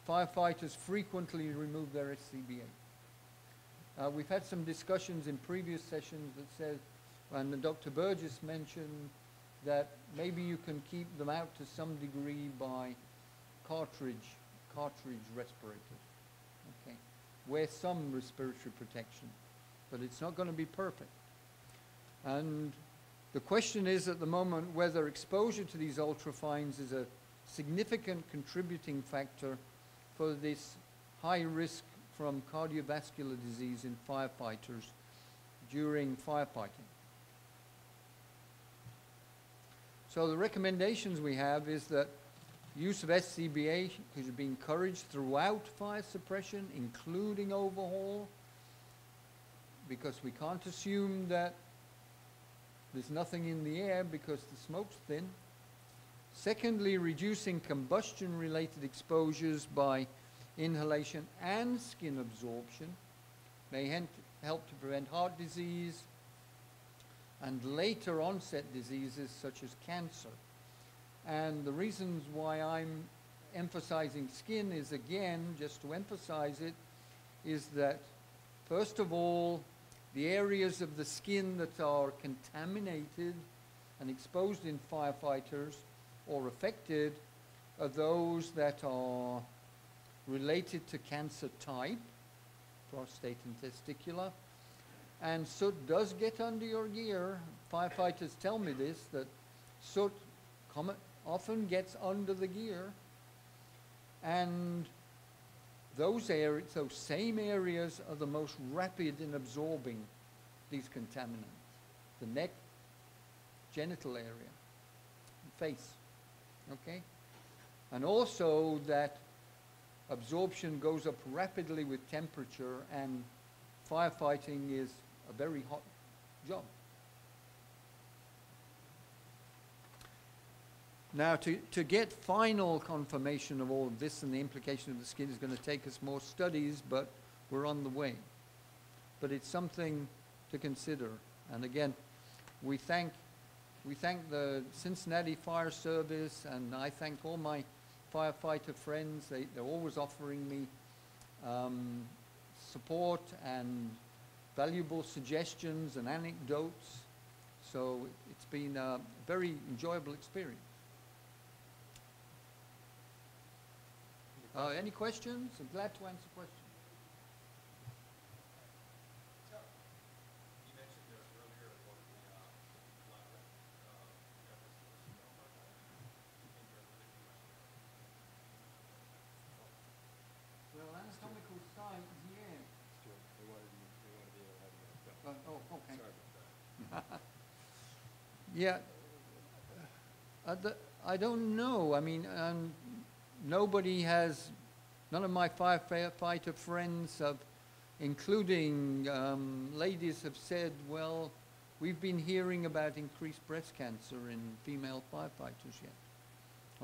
firefighters frequently remove their SCBA. We've had some discussions in previous sessions that said, and Dr. Burgess mentioned that maybe you can keep them out to some degree by cartridge respirators. Okay, wear some respiratory protection, but it's not going to be perfect. And the question is at the moment whether exposure to these ultrafines is a significant contributing factor for this high risk from cardiovascular disease in firefighters during firefighting. So the recommendations we have is that use of SCBA should be encouraged throughout fire suppression, including overhaul, because we can't assume that there's nothing in the air because the smoke's thin. Secondly, reducing combustion-related exposures by inhalation and skin absorption may help to prevent heart disease and later onset diseases such as cancer. And the reasons why I'm emphasizing skin is, again, just to emphasize it, is that First of all, the areas of the skin that are contaminated and exposed in firefighters or affected are those that are related to cancer type, prostate and testicular. And soot does get under your gear. Firefighters tell me this, that soot often gets under the gear. And those same areas are the most rapid in absorbing these contaminants. The neck, genital area, face, okay? And also that absorption goes up rapidly with temperature, and firefighting is a very hot job. Now, to get final confirmation of all of this, and the implication of the skin is going to take us more studies, but we're on the way. But it's something to consider. And again, we thank the Cincinnati Fire Service, and I thank all my firefighter friends. They're always offering me support and valuable suggestions and anecdotes. So it's been a very enjoyable experience. Any questions? I'm glad to answer questions. You mentioned earlier about the Well, anatomical science, yeah. They wanted to be able to have that go. Oh, okay. Sorry about that. Yeah, I don't know. I mean, none of my firefighter friends have, including ladies, have said, well, we've been hearing about increased breast cancer in female firefighters yet.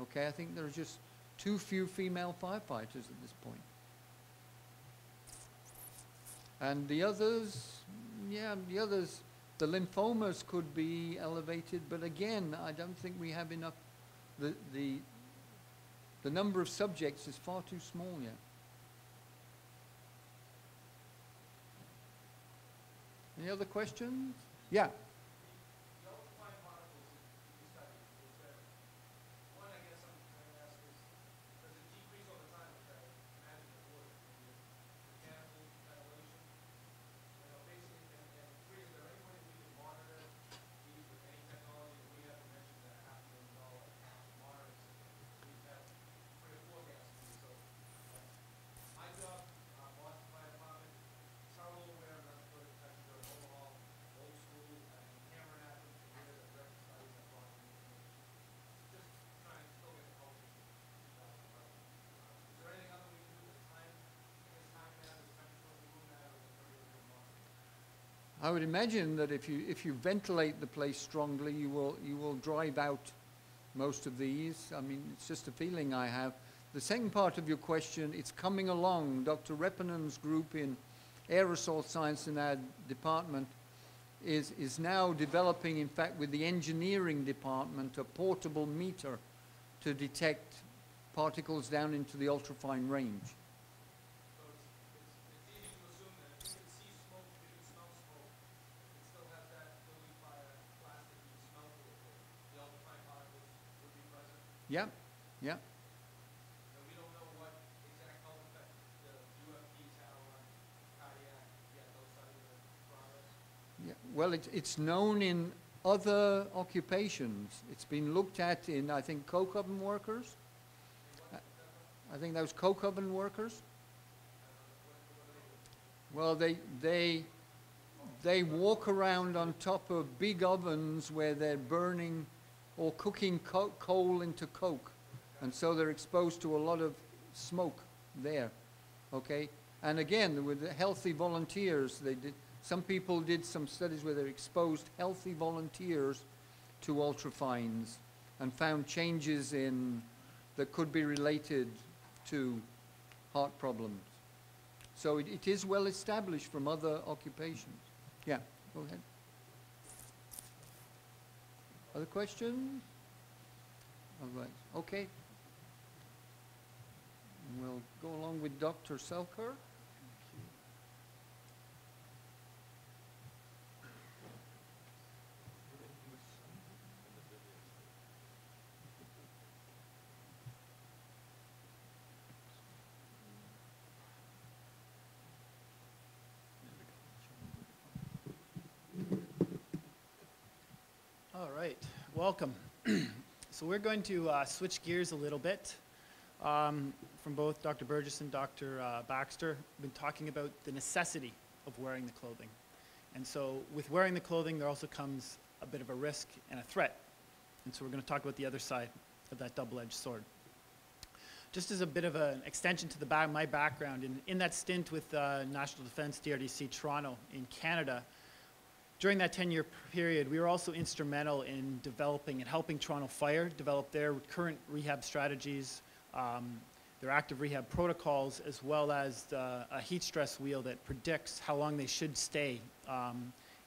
Okay, I think there are just too few female firefighters at this point. And the others, the lymphomas could be elevated, but again, I don't think we have enough. The number of subjects is far too small yet. Any other questions? Yeah. The ultrafine particles that you study, is there, one I guess I'm trying to ask is, does it decrease over time, which I imagine it would, mechanical ventilation? You know, basically, and three, is there any way we can monitor these with any technology that we haven't mentioned that $500,000 monitoring system? We have pretty forecasting, so my job, Boston Fire Department, Charles aware, not good at touching the overhaul, old school, camera at them, and here the direct studies that brought in information. Just trying to still get the culture. Is there anything other we can do with time? I guess time matters, temperature of the room matters, and very good monitoring. I would imagine that if you ventilate the place strongly, you will drive out most of these. I mean, it's just a feeling I have. The second part of your question, it's coming along. Dr. Repinen's group in aerosol science in our department is now developing, in fact, with the engineering department, a portable meter to detect particles down into the ultrafine range. So it's easy to assume that if you can see smoke, if you can smell smoke, it still has that building fire plastic you can smell to it. The ultrafine particles would be present. Yeah, yeah. And we don't know what exact health effect the UFPs have on cardiac, yet those studies are in progress. Yeah, well, it's known in other occupations. It's been looked at in, I think, coke oven workers. I think those coke oven workers. Well, they walk around on top of big ovens where they're burning or cooking coal into coke, and so they're exposed to a lot of smoke there. Okay, and again, with the healthy volunteers, some people did some studies where they exposed healthy volunteers to ultrafines and found changes that could be related to heart problems. So it is well established from other occupations. Yeah, go ahead. Other questions? All right, okay. We'll go along with Dr. Selker. welcome. So we're going to switch gears a little bit. From both Dr. Burgess and Dr. Baxter, we've been talking about the necessity of wearing the clothing. And so with wearing the clothing, there also comes a bit of a risk and a threat. And so we're going to talk about the other side of that double-edged sword. Just as a bit of an extension to my background, in that stint with National Defence DRDC Toronto in Canada, during that 10-year period, we were also instrumental in developing and helping Toronto Fire develop their current rehab strategies, their active rehab protocols, as well as a heat stress wheel that predicts how long they should stay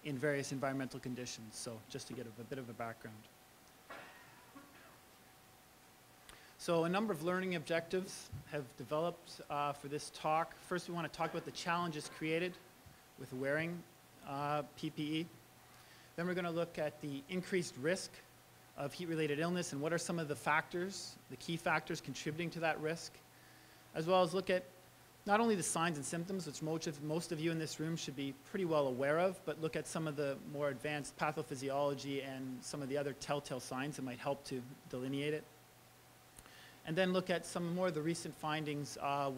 in various environmental conditions. So just to get a bit of a background. So a number of learning objectives have developed for this talk. First, we want to talk about the challenges created with wearing PPE. Then we're going to look at the increased risk of heat-related illness and what are some of the factors, the key factors contributing to that risk, as well as look at not only the signs and symptoms, which most of you in this room should be pretty well aware of, but look at some of the more advanced pathophysiology and some of the other telltale signs that might help to delineate it. And then look at some more of the recent findings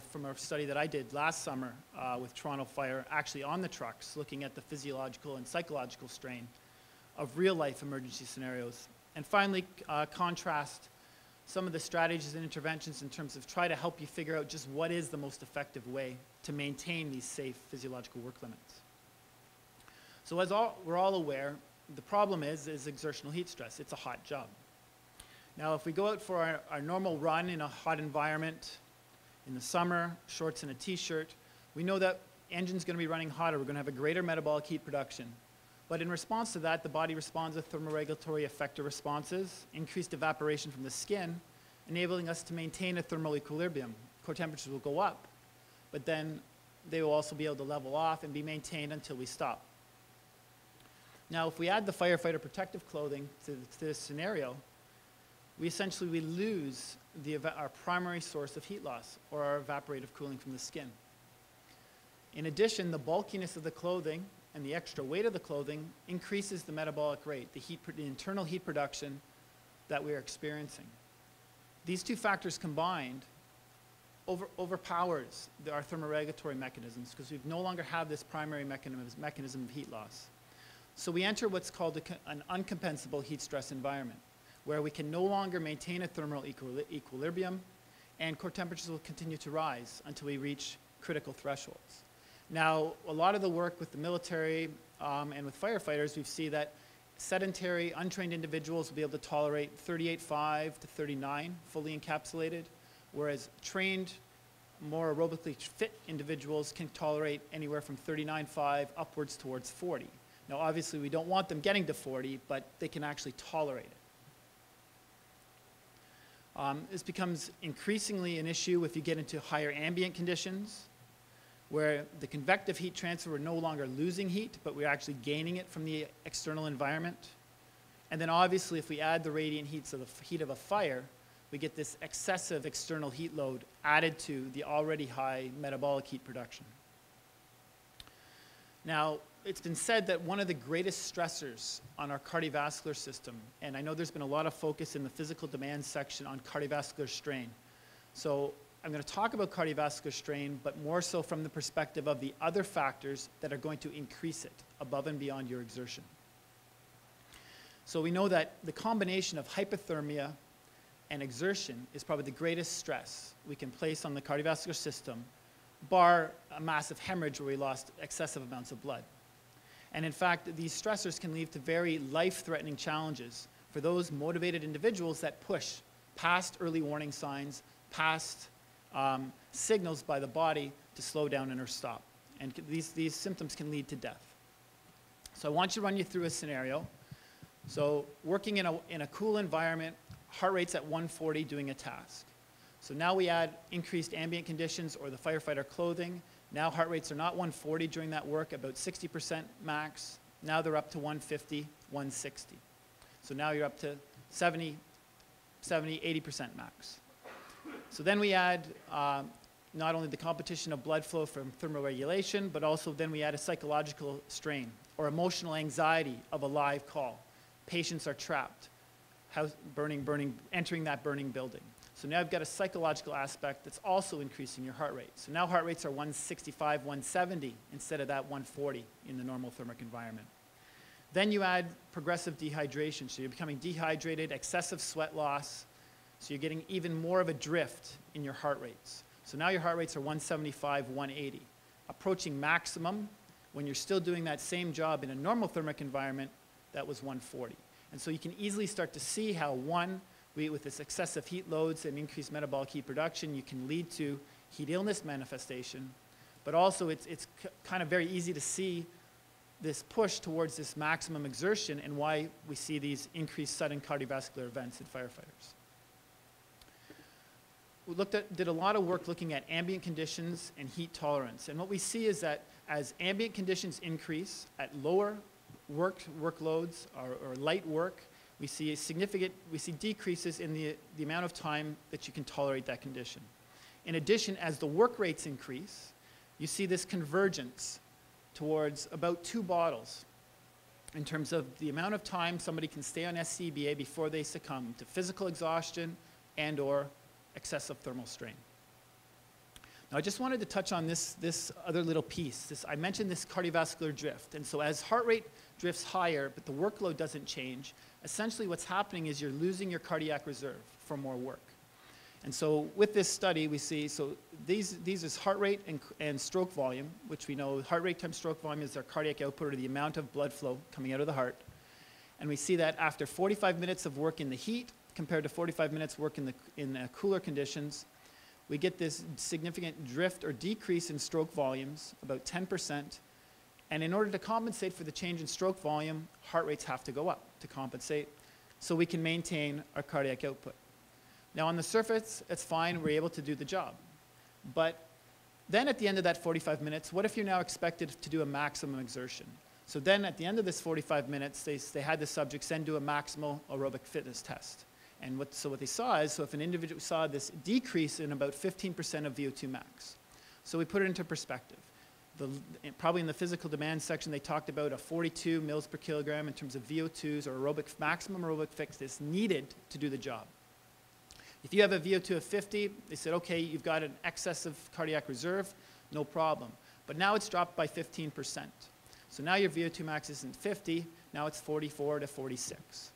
from a study that I did last summer with Toronto Fire, actually on the trucks, looking at the physiological and psychological strain of real-life emergency scenarios. And finally, contrast some of the strategies and interventions in terms of try to help you figure out just what is the most effective way to maintain these safe physiological work limits. So as we're all aware, the problem is exertional heat stress. It's a hot job. Now, if we go out for our normal run in a hot environment in the summer, shorts and a t-shirt, we know that engine's going to be running hotter. We're going to have a greater metabolic heat production. But in response to that, the body responds with thermoregulatory effector responses, increased evaporation from the skin, enabling us to maintain a thermal equilibrium. Core temperatures will go up, but then they will also be able to level off and be maintained until we stop. Now, if we add the firefighter protective clothing to this scenario, we essentially lose our primary source of heat loss, or our evaporative cooling from the skin. In addition, the bulkiness of the clothing and the extra weight of the clothing increases the metabolic rate, the internal heat production that we are experiencing. These two factors combined overpowers our thermoregulatory mechanisms because we no longer have this primary mechanism of heat loss. So we enter what's called an uncompensable heat stress environment, where we can no longer maintain a thermal equilibrium, and core temperatures will continue to rise until we reach critical thresholds. Now, a lot of the work with the military and with firefighters, we see that sedentary, untrained individuals will be able to tolerate 38.5 to 39 fully encapsulated, whereas trained, more aerobically fit individuals can tolerate anywhere from 39.5 upwards towards 40. Now, obviously, we don't want them getting to 40, but they can actually tolerate it. This becomes increasingly an issue if you get into higher ambient conditions, where the convective heat transfer, we're no longer losing heat, but we're actually gaining it from the external environment. And then obviously, if we add the radiant heat of the heat of a fire, we get this excessive external heat load added to the already high metabolic heat production. Now, it's been said that one of the greatest stressors on our cardiovascular system, and I know there's been a lot of focus in the physical demand section on cardiovascular strain. So I'm going to talk about cardiovascular strain, but more so from the perspective of the other factors that are going to increase it above and beyond your exertion. So we know that the combination of hypothermia and exertion is probably the greatest stress we can place on the cardiovascular system, bar a massive hemorrhage where we lost excessive amounts of blood. And in fact, these stressors can lead to very life-threatening challenges for those motivated individuals that push past early warning signs, past signals by the body to slow down and or stop. And these symptoms can lead to death. So I want to run you through a scenario. So working in a cool environment, heart rate's at 140 doing a task. So now we add increased ambient conditions or the firefighter clothing. Now heart rates are not 140 during that work, about 60% max. Now they're up to 150, 160. So now you're up to 70, 80% max. So then we add not only the competition of blood flow from thermoregulation, but also then we add a psychological strain or emotional anxiety of a live call. Patients are trapped. entering that burning building. So now I've got a psychological aspect that's also increasing your heart rate. So now heart rates are 165, 170 instead of that 140 in the normal thermic environment. Then you add progressive dehydration. So you're becoming dehydrated, excessive sweat loss. So you're getting even more of a drift in your heart rates. So now your heart rates are 175, 180, approaching maximum when you're still doing that same job in a normal thermic environment that was 140. And so you can easily start to see how with this excessive heat loads and increased metabolic heat production, you can lead to heat illness manifestation. But also it's kind of very easy to see this push towards this maximum exertion and why we see these increased sudden cardiovascular events in firefighters. We did a lot of work looking at ambient conditions and heat tolerance. And what we see is that as ambient conditions increase at lower workloads or light work, we see decreases in the amount of time that you can tolerate that condition. In addition, as the work rates increase, you see this convergence towards about 2 bottles in terms of the amount of time somebody can stay on SCBA before they succumb to physical exhaustion and or excessive thermal strain. Now I just wanted to touch on this other little piece. I mentioned this cardiovascular drift. And so as heart rate drifts higher, but the workload doesn't change, essentially what's happening is you're losing your cardiac reserve for more work. And so with this study, we see, so these is heart rate and stroke volume, which we know heart rate times stroke volume is our cardiac output, or the amount of blood flow coming out of the heart. And we see that after 45 minutes of work in the heat compared to 45 minutes work in the cooler conditions, we get this significant drift or decrease in stroke volumes, about 10%. And in order to compensate for the change in stroke volume, heart rates have to go up to compensate so we can maintain our cardiac output. Now on the surface, it's fine, we're able to do the job. But then at the end of that 45 minutes, what if you're now expected to do a maximum exertion? So then at the end of this 45 minutes, they had the subjects then do a maximal aerobic fitness test. And what they saw is, so if an individual saw this decrease in about 15% of VO2 max. So we put it into perspective. Probably in the physical demand section, they talked about a 42 mils per kilogram in terms of VO2s or maximum aerobic fitness needed to do the job. If you have a VO2 of 50, they said, okay, you've got an excess of cardiac reserve, no problem. But now it's dropped by 15%. So now your VO2 max isn't 50, now it's 44 to 46.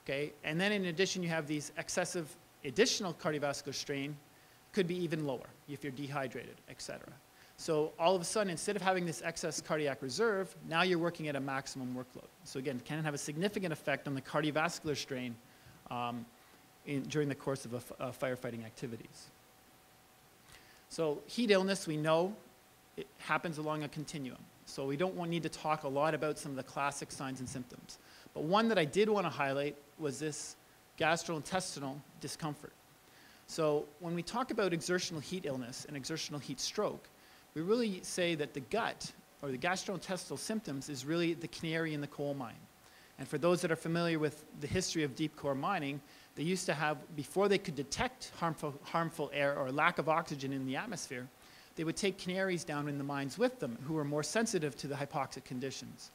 Okay? And then in addition, you have these excessive additional cardiovascular strain, could be even lower if you're dehydrated, et cetera. So all of a sudden, instead of having this excess cardiac reserve, now you're working at a maximum workload. So again, it can have a significant effect on the cardiovascular strain during the course of firefighting activities. So heat illness, we know, it happens along a continuum. So we don't need to talk a lot about some of the classic signs and symptoms. But one that I did want to highlight was this gastrointestinal discomfort. So when we talk about exertional heat illness and exertional heat stroke, we really say that the gut or the gastrointestinal symptoms is really the canary in the coal mine. And for those that are familiar with the history of deep core mining, they used to have, before they could detect harmful air or lack of oxygen in the atmosphere, they would take canaries down in the mines with them who were more sensitive to the hypoxic conditions.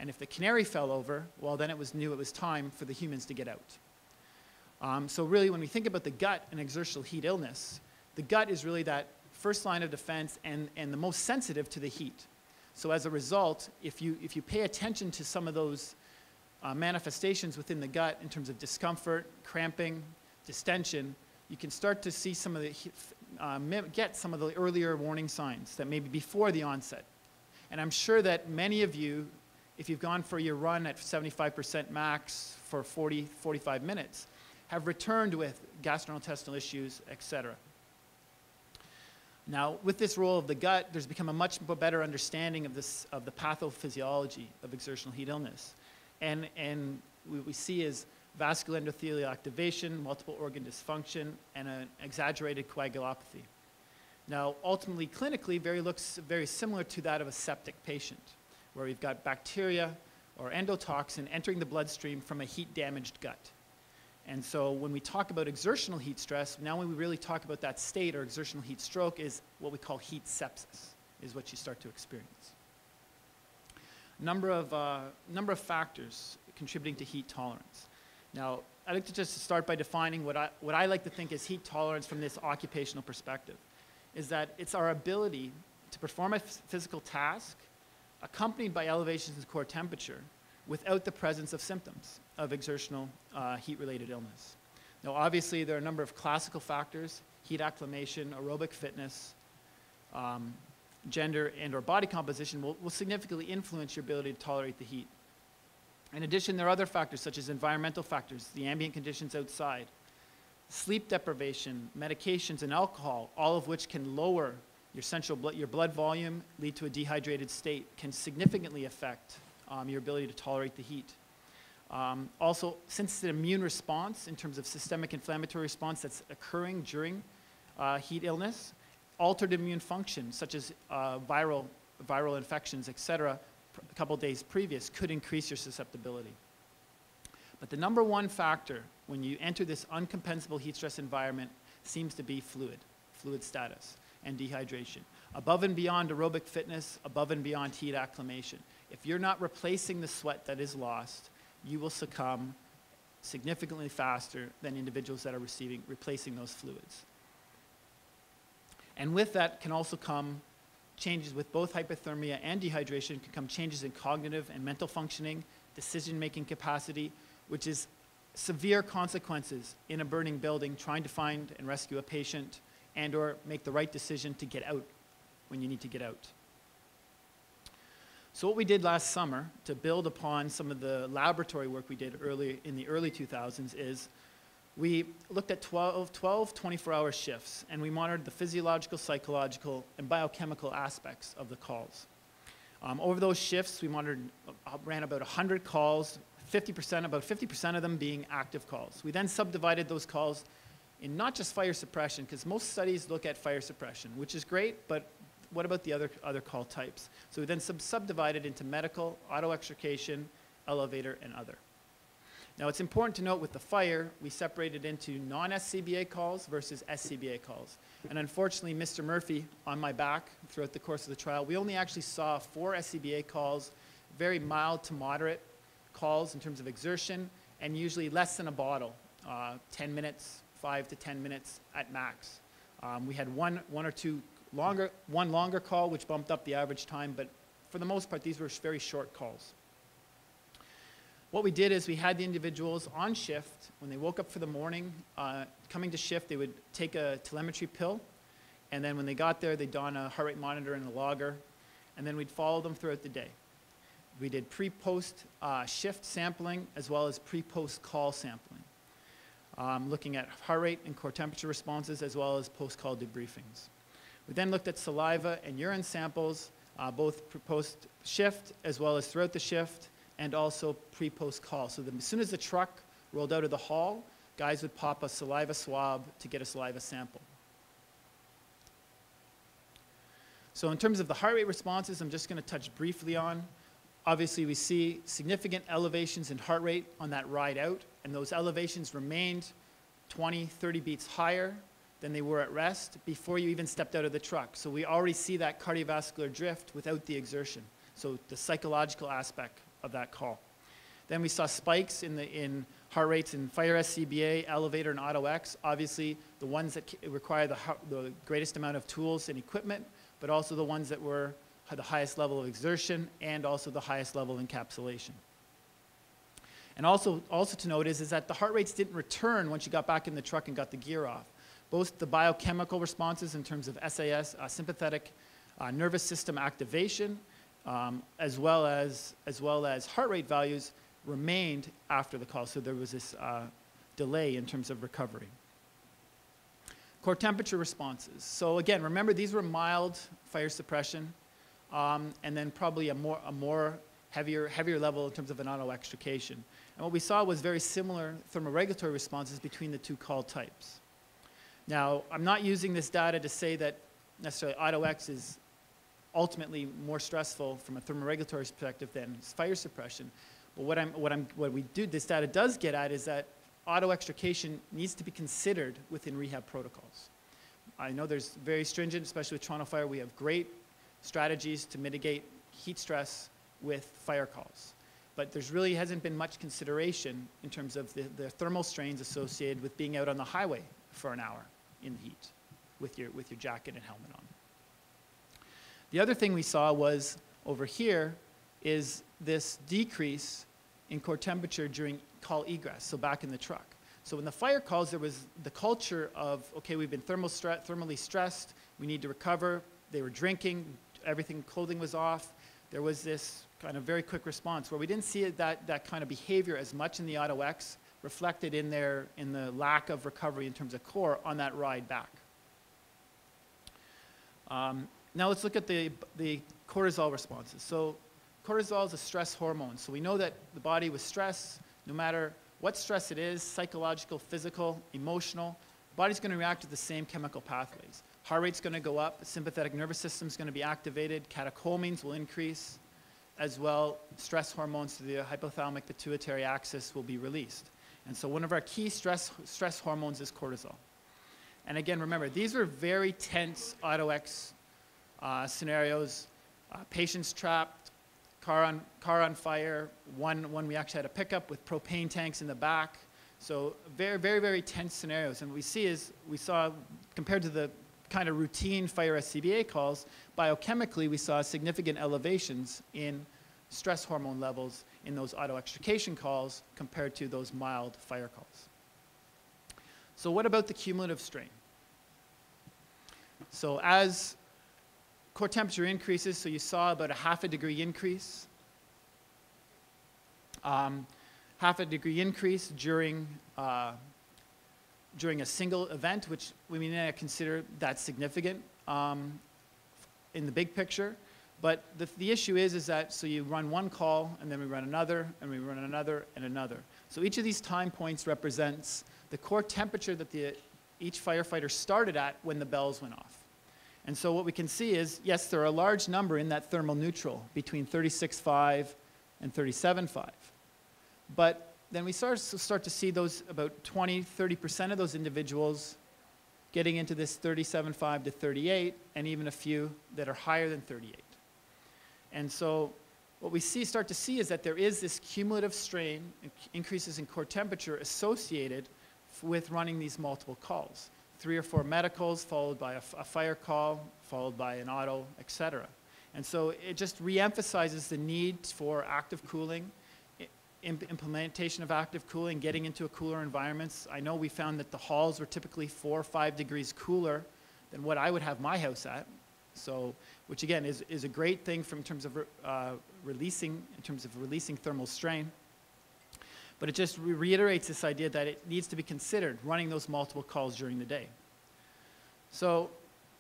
And if the canary fell over, well, then it was time for the humans to get out. So really, when we think about the gut and exertional heat illness, the gut is really that first line of defense and the most sensitive to the heat. So as a result, if you pay attention to some of those manifestations within the gut in terms of discomfort, cramping, distension, you can start to see some of get some of the earlier warning signs that maybe before the onset. And I'm sure that many of you, if you've gone for your run at 75% max for 40, 45 minutes, have returned with gastrointestinal issues, et cetera. Now, with this role of the gut, there's become a much better understanding of the pathophysiology of exertional heat illness. And what we see is vascular endothelial activation, multiple organ dysfunction, and an exaggerated coagulopathy. Now, ultimately, clinically, looks very similar to that of a septic patient, where we've got bacteria or endotoxin entering the bloodstream from a heat-damaged gut. And so when we talk about exertional heat stress, now when we really talk about that state or exertional heat stroke is what we call heat sepsis, is what you start to experience. Number of factors contributing to heat tolerance. Now, I'd like to just start by defining what I like to think is heat tolerance from this occupational perspective, is that it's our ability to perform a physical task accompanied by elevations in core temperature without the presence of symptoms of exertional heat-related illness. Now, obviously, there are a number of classical factors: heat acclimation, aerobic fitness, gender, and or body composition will significantly influence your ability to tolerate the heat. In addition, there are other factors such as environmental factors, the ambient conditions outside, sleep deprivation, medications, and alcohol, all of which can lower your blood volume, lead to a dehydrated state, can significantly affect your ability to tolerate the heat. Also, since it's an immune response in terms of systemic inflammatory response that's occurring during heat illness, altered immune function, such as viral infections, etc., a couple days previous, could increase your susceptibility. But the number one factor when you enter this uncompensable heat stress environment seems to be fluid status, and dehydration. Above and beyond aerobic fitness, above and beyond heat acclimation. If you're not replacing the sweat that is lost, you will succumb significantly faster than individuals that are replacing those fluids. And with that can also come changes with both hypothermia and dehydration, can come changes in cognitive and mental functioning, decision-making capacity, which is severe consequences in a burning building trying to find and rescue a patient and or make the right decision to get out when you need to get out. So what we did last summer to build upon some of the laboratory work we did in the early 2000s is we looked at 12 24-hour shifts, and we monitored the physiological, psychological, and biochemical aspects of the calls. Over those shifts, we ran about 100 calls, about 50% of them being active calls. We then subdivided those calls in not just fire suppression, because most studies look at fire suppression, which is great, but what about the other call types? So we then subdivided into medical, auto extrication, elevator, and other. Now, it's important to note with the fire, we separated into non-SCBA calls versus SCBA calls. And unfortunately, Mr. Murphy, on my back throughout the course of the trial, we only actually saw 4 SCBA calls, very mild to moderate calls in terms of exertion, and usually less than a bottle, 10 minutes, 5 to 10 minutes at max. We had one longer call, which bumped up the average time, but for the most part, these were very short calls. What we did is we had the individuals on shift. When they woke up for the morning, coming to shift, they would take a telemetry pill, and then when they got there, they'd don a heart rate monitor and a logger, and then we'd follow them throughout the day. We did pre-post shift sampling as well as pre-post call sampling, looking at heart rate and core temperature responses as well as post-call debriefings. We then looked at saliva and urine samples, both post shift as well as throughout the shift, and also pre-post call. So as soon as the truck rolled out of the hall, guys would pop a saliva swab to get a saliva sample. So in terms of the heart rate responses, I'm just going to touch briefly on. Obviously, we see significant elevations in heart rate on that ride out, and those elevations remained 20, 30 beats higher than they were at rest before you even stepped out of the truck. So we already see that cardiovascular drift without the exertion. So the psychological aspect of that call. Then we saw spikes in heart rates in fire SCBA, elevator, and auto X. Obviously, the ones that require the greatest amount of tools and equipment, but also the ones that had the highest level of exertion and also the highest level of encapsulation. And also to note is that the heart rates didn't return once you got back in the truck and got the gear off. Both the biochemical responses in terms of SAS, sympathetic nervous system activation, as well as heart rate values remained after the call. So there was this delay in terms of recovery. Core temperature responses. So again, remember these were mild fire suppression, and then probably a more heavier level in terms of an auto extrication. And what we saw was very similar thermoregulatory responses between the two call types. Now, I'm not using this data to say that necessarily auto X is ultimately more stressful from a thermoregulatory perspective than fire suppression. But this data does get at is that auto extrication needs to be considered within rehab protocols. I know there's very stringent, especially with Toronto Fire, we have great strategies to mitigate heat stress with fire calls. but there's really hasn't been much consideration in terms of the thermal strains associated with being out on the highway for an hour in the heat with your jacket and helmet on. The other thing we saw was over here is this decrease in core temperature during call egress, so back in the truck. So when the fire calls, there was the culture of, okay, we've been thermally stressed, we need to recover. They were drinking, everything, clothing was off. There was this kind of very quick response where we didn't see that kind of behavior as much in the Auto X, reflected in the lack of recovery in terms of core on that ride back. Now let's look at the cortisol responses. So cortisol is a stress hormone. So we know that the body with stress, no matter what stress it is, psychological, physical, emotional, the body's going to react to the same chemical pathways. Heart rate's going to go up, the sympathetic nervous system's going to be activated, catecholamines will increase, as well stress hormones to the hypothalamic pituitary axis will be released. And so one of our key stress hormones is cortisol. And again, remember, these are very tense Auto X scenarios, patients trapped, car on fire, one we actually had a pickup with propane tanks in the back. So very, very, very tense scenarios. And what we saw, compared to the kind of routine fire SCBA calls, biochemically we saw significant elevations in stress hormone levels in those auto extrication calls compared to those mild fire calls. So what about the cumulative strain? So as core temperature increases, so you saw about a half a degree increase. Half a degree increase during a single event, which we may not consider that significant in the big picture. But the issue is that, so you run one call, and then we run another, and we run another, and another. So each of these time points represents the core temperature that each firefighter started at when the bells went off. And so what we can see is, yes, there are a large number in that thermal neutral between 36.5 and 37.5. But then we start to see those about 20, 30% of those individuals getting into this 37.5 to 38, and even a few that are higher than 38. And so what we start to see is that there is this cumulative strain, increases in core temperature associated with running these multiple calls. 3 or 4 medicals, followed by a fire call, followed by an auto, et cetera. And so it just reemphasizes the need for active cooling, implementation of active cooling, getting into cooler environments. I know we found that the halls were typically 4 or 5 degrees cooler than what I would have my house at. So, which again is a great thing in terms of releasing thermal strain. But it just reiterates this idea that it needs to be considered running those multiple calls during the day. So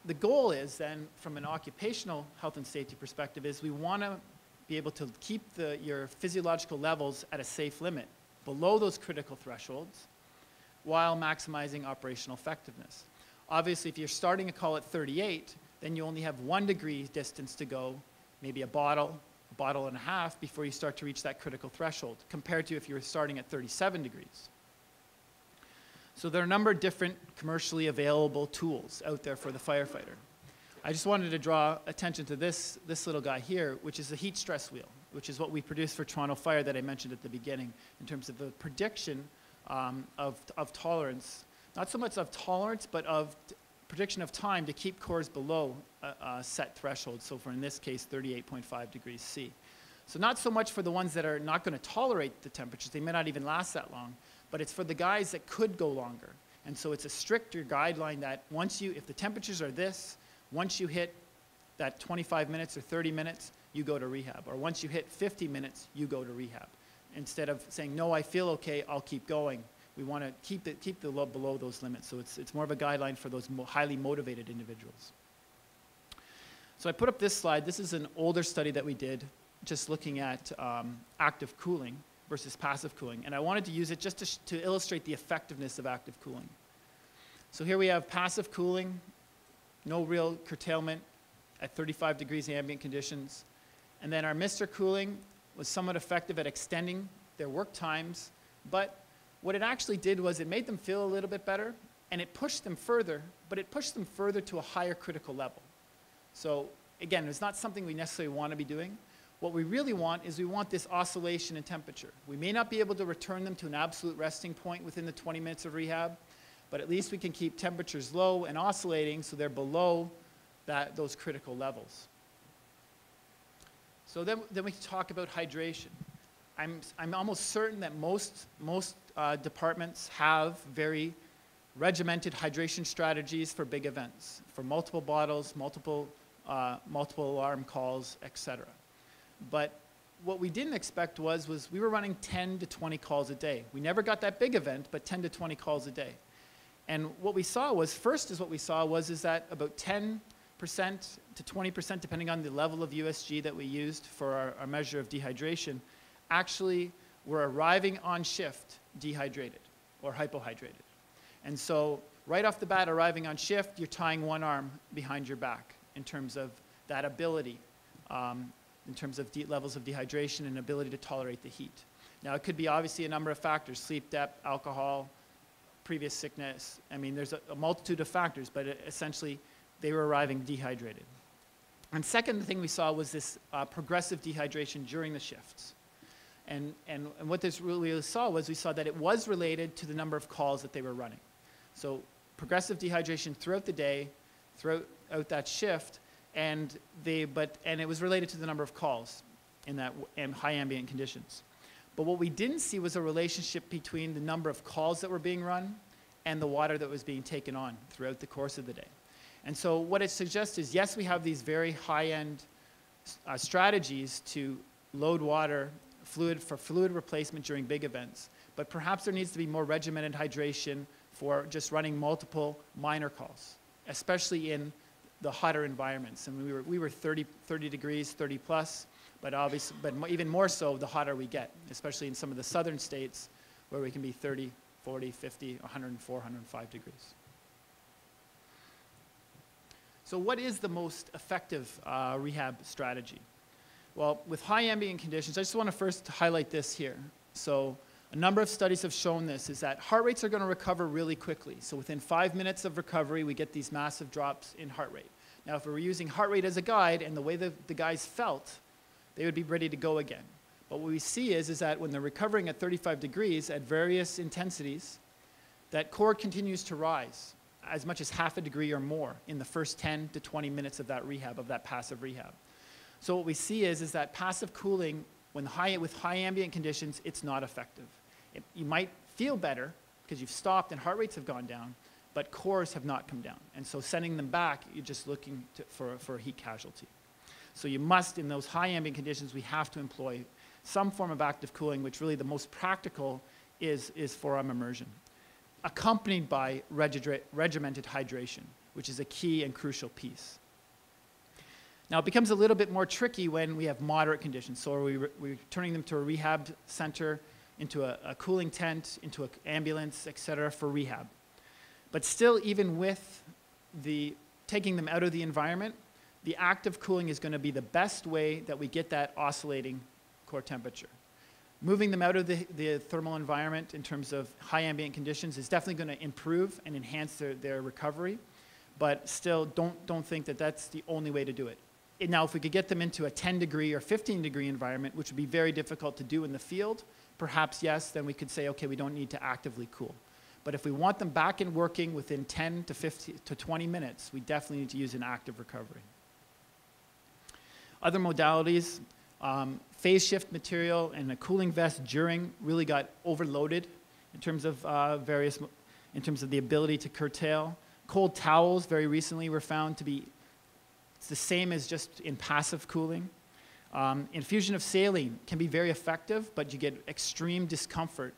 the goal is then, from an occupational health and safety perspective, is we want to be able to keep your physiological levels at a safe limit, below those critical thresholds, while maximizing operational effectiveness. Obviously, if you're starting a call at 38, then you only have 1 degree distance to go, maybe a bottle and a half before you start to reach that critical threshold, compared to if you were starting at 37 degrees. So there are a number of different commercially available tools out there for the firefighter. I just wanted to draw attention to this little guy here, which is the heat stress wheel, which is what we produced for Toronto Fire that I mentioned at the beginning, in terms of the prediction of tolerance, not so much of tolerance, but of prediction of time to keep cores below a set threshold. So for, in this case, 38.5 degrees C. So not so much for the ones that are not going to tolerate the temperatures, they may not even last that long, but it's for the guys that could go longer. And so it's a stricter guideline that if the temperatures are this, once you hit that 25 minutes or 30 minutes, you go to rehab. Or once you hit 50 minutes, you go to rehab. Instead of saying, no, I feel okay, I'll keep going. We want to keep the load below those limits. So it's more of a guideline for those highly motivated individuals. So I put up this slide. This is an older study that we did, just looking at active cooling versus passive cooling. And I wanted to use it just to illustrate the effectiveness of active cooling. So here we have passive cooling, no real curtailment at 35 degrees ambient conditions. And then our Mr. cooling was somewhat effective at extending their work times, but what it actually did was it made them feel a little bit better, and it pushed them further, but it pushed them further to a higher critical level. So again, it's not something we necessarily want to be doing. What we really want is we want this oscillation in temperature. We may not be able to return them to an absolute resting point within the 20 minutes of rehab, but at least we can keep temperatures low and oscillating so they're below those critical levels. So then we can talk about hydration. I'm almost certain that most departments have very regimented hydration strategies for big events, for multiple bottles, multiple alarm calls, etc. But what we didn't expect was we were running 10 to 20 calls a day. We never got that big event, but 10 to 20 calls a day. And what we saw was, is that about 10% to 20%, depending on the level of USG that we used for our measure of dehydration, actually were arriving on shift dehydrated or hypohydrated. And so right off the bat, arriving on shift, you're tying one arm behind your back in terms of that ability, in terms of levels of dehydration and ability to tolerate the heat. Now, it could be obviously a number of factors: sleep depth, alcohol, previous sickness. I mean, there's a multitude of factors, but essentially, they were arriving dehydrated. And second thing we saw was this progressive dehydration during the shifts. And what this really saw was we saw that it was related to the number of calls that they were running. So progressive dehydration throughout the day, throughout that shift, and it was related to the number of calls in high ambient conditions. But what we didn't see was a relationship between the number of calls that were being run and the water that was being taken on throughout the course of the day. And so what it suggests is, yes, we have these very high-end strategies to load water for fluid replacement during big events, but perhaps there needs to be more regimented hydration for just running multiple minor calls, especially in the hotter environments. And we were 30 degrees, 30 plus, but even more so the hotter we get, especially in some of the southern states where we can be 30, 40, 50, 104, 105 degrees. So what is the most effective rehab strategy? Well, with high ambient conditions, I just want to first highlight this here. So a number of studies have shown this, is that heart rates are going to recover really quickly. So within 5 minutes of recovery, we get these massive drops in heart rate. Now, if we were using heart rate as a guide and the way the guys felt, they would be ready to go again. But what we see is that when they're recovering at 35 degrees at various intensities, that core continues to rise as much as half a degree or more in the first 10 to 20 minutes of that rehab, of that passive rehab. So what we see is that passive cooling, with high ambient conditions, it's not effective. You might feel better because you've stopped and heart rates have gone down, but cores have not come down. And so sending them back, you're just looking for a heat casualty. So you must, in those high ambient conditions, we have to employ some form of active cooling, which really the most practical is forearm immersion, accompanied by regimented hydration, which is a key and crucial piece. Now, it becomes a little bit more tricky when we have moderate conditions. So we're turning them to a rehab center, into a cooling tent, into an ambulance, et cetera, for rehab. But still, even with taking them out of the environment, the active cooling is going to be the best way that we get that oscillating core temperature. Moving them out of the thermal environment in terms of high ambient conditions is definitely going to improve and enhance their recovery, but still don't think that that's the only way to do it. Now, if we could get them into a 10 degree or 15 degree environment, which would be very difficult to do in the field, perhaps yes, then we could say, okay, we don't need to actively cool. But if we want them back and working within 10 to 15 to 20 minutes, we definitely need to use an active recovery. Other modalities, phase shift material and a cooling vest during really got overloaded in terms of in terms of the ability to curtail. Cold towels very recently were found to be the same as just in passive cooling. Infusion of saline can be very effective, but you get extreme discomfort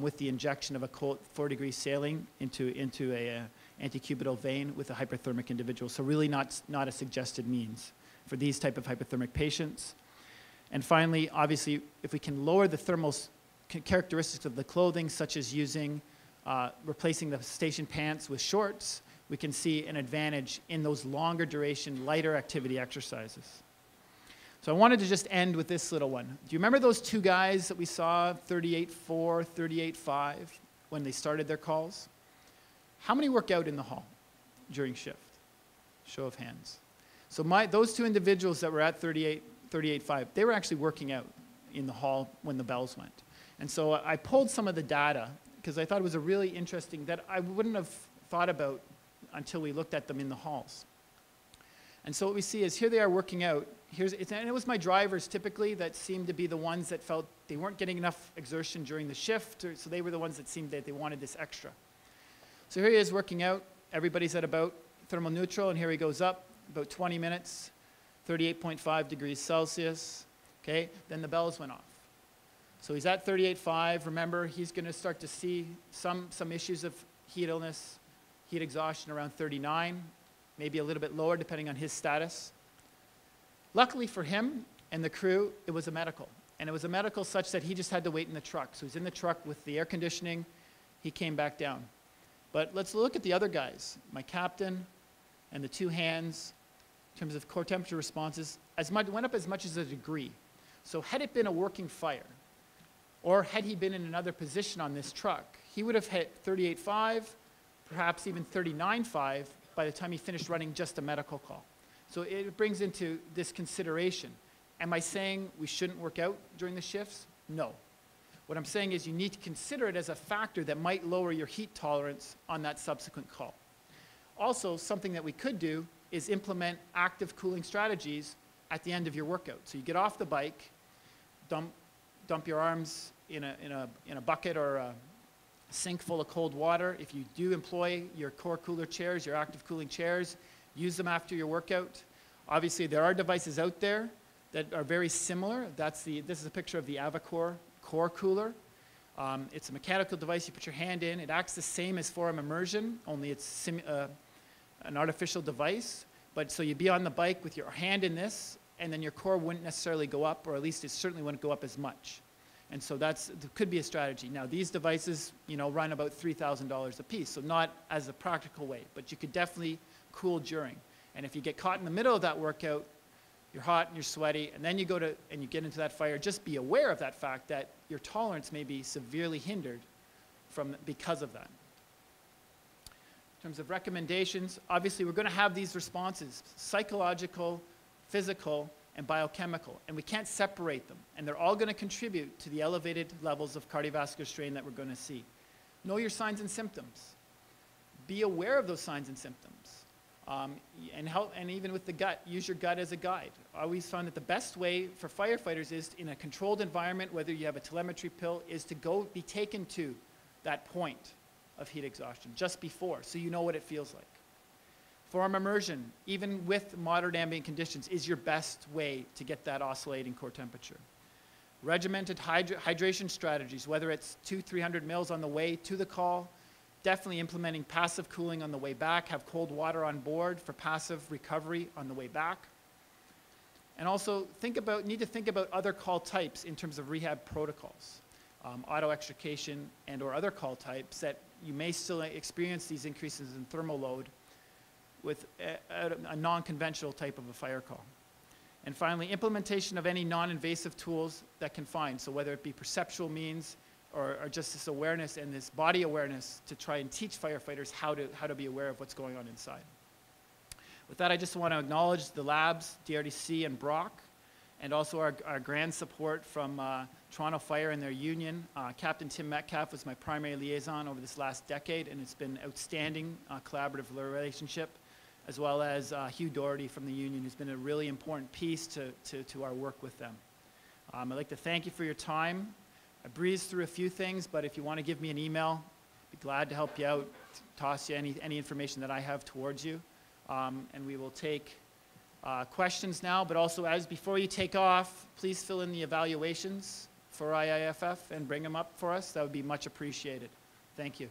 with the injection of a cold 4-degree saline into a antecubital vein with a hyperthermic individual. So really not a suggested means for these type of hypothermic patients. And finally, obviously, if we can lower the thermal characteristics of the clothing, such as replacing the station pants with shorts, we can see an advantage in those longer duration, lighter activity exercises. So I wanted to just end with this little one. Do you remember those two guys that we saw, 38.4, 38.5, when they started their calls? How many work out in the hall during shift? Show of hands. So those two individuals that were at 38.5 38.5. They were actually working out in the hall when the bells went. And so I pulled some of the data because I thought it was a really interesting that I wouldn't have thought about until we looked at them in the halls. And so what we see is here they are working out. And it was my drivers typically that seemed to be the ones that felt they weren't getting enough exertion during the shift, so they were the ones that seemed that they wanted this extra. So here he is working out. Everybody's at about thermal neutral, and here he goes up, about 20 minutes, 38.5 degrees Celsius. Okay, then the bells went off. So he's at 38.5. Remember, he's going to start to see some issues of heat illness, heat exhaustion around 39, maybe a little bit lower depending on his status. Luckily for him and the crew, it was a medical. And it was a medical such that he just had to wait in the truck. So he's in the truck with the air conditioning. He came back down. But let's look at the other guys. My captain and the two hands, in terms of core temperature responses, went up as much as a degree. So had it been a working fire, or had he been in another position on this truck, he would have hit 38.5, perhaps even 39.5 by the time he finished running just a medical call. So it brings into this consideration. Am I saying we shouldn't work out during the shifts? No. What I'm saying is you need to consider it as a factor that might lower your heat tolerance on that subsequent call. Also, something that we could do is implement active cooling strategies at the end of your workout. So you get off the bike, dump your arms in a bucket or a sink full of cold water. If you do employ your core cooler chairs, your active cooling chairs, use them after your workout. Obviously, there are devices out there that are very similar. This is a picture of the Avacor core cooler. It's a mechanical device you put your hand in. It acts the same as forearm immersion, only it's an artificial device. But so you'd be on the bike with your hand in this, and then your core wouldn't necessarily go up, or at least it certainly wouldn't go up as much. And so that could be a strategy. Now, these devices, run about $3,000 a piece, so not as a practical way, but you could definitely cool during. And if you get caught in the middle of that workout, you're hot and you're sweaty, and then you you get into that fire, just be aware of that fact that your tolerance may be severely hindered because of that. In terms of recommendations, obviously we're going to have these responses, psychological, physical, and biochemical, and we can't separate them, and they're all going to contribute to the elevated levels of cardiovascular strain that we're going to see. Know your signs and symptoms. Be aware of those signs and symptoms. And even with the gut, use your gut as a guide. I always found that the best way for firefighters is in a controlled environment, whether you have a telemetry pill, is to be taken to that point of heat exhaustion just before, so you know what it feels like. Forearm immersion, even with moderate ambient conditions, is your best way to get that oscillating core temperature. Regimented hydration strategies, whether it's 200-300 mils on the way to the call, definitely implementing passive cooling on the way back, have cold water on board for passive recovery on the way back. And also need to think about other call types in terms of rehab protocols. Auto extrication and or other call types that you may still experience these increases in thermal load with a non-conventional type of a fire call. And finally, implementation of any non-invasive tools that can find, so whether it be perceptual means or just this awareness and this body awareness to try and teach firefighters how to be aware of what's going on inside. With that, I just want to acknowledge the labs, DRDC and Brock, and also our grand support from Toronto Fire and their union. Captain Tim Metcalf was my primary liaison over this last decade, and it's been outstanding collaborative relationship, as well as Hugh Doherty from the union, who's been a really important piece to our work with them. I'd like to thank you for your time. I breezed through a few things, but if you want to give me an email, I'd be glad to help you out, toss you any information that I have towards you. And we will take questions now, but also before you take off, please fill in the evaluations for IIFF and bring them up for us. That would be much appreciated. Thank you.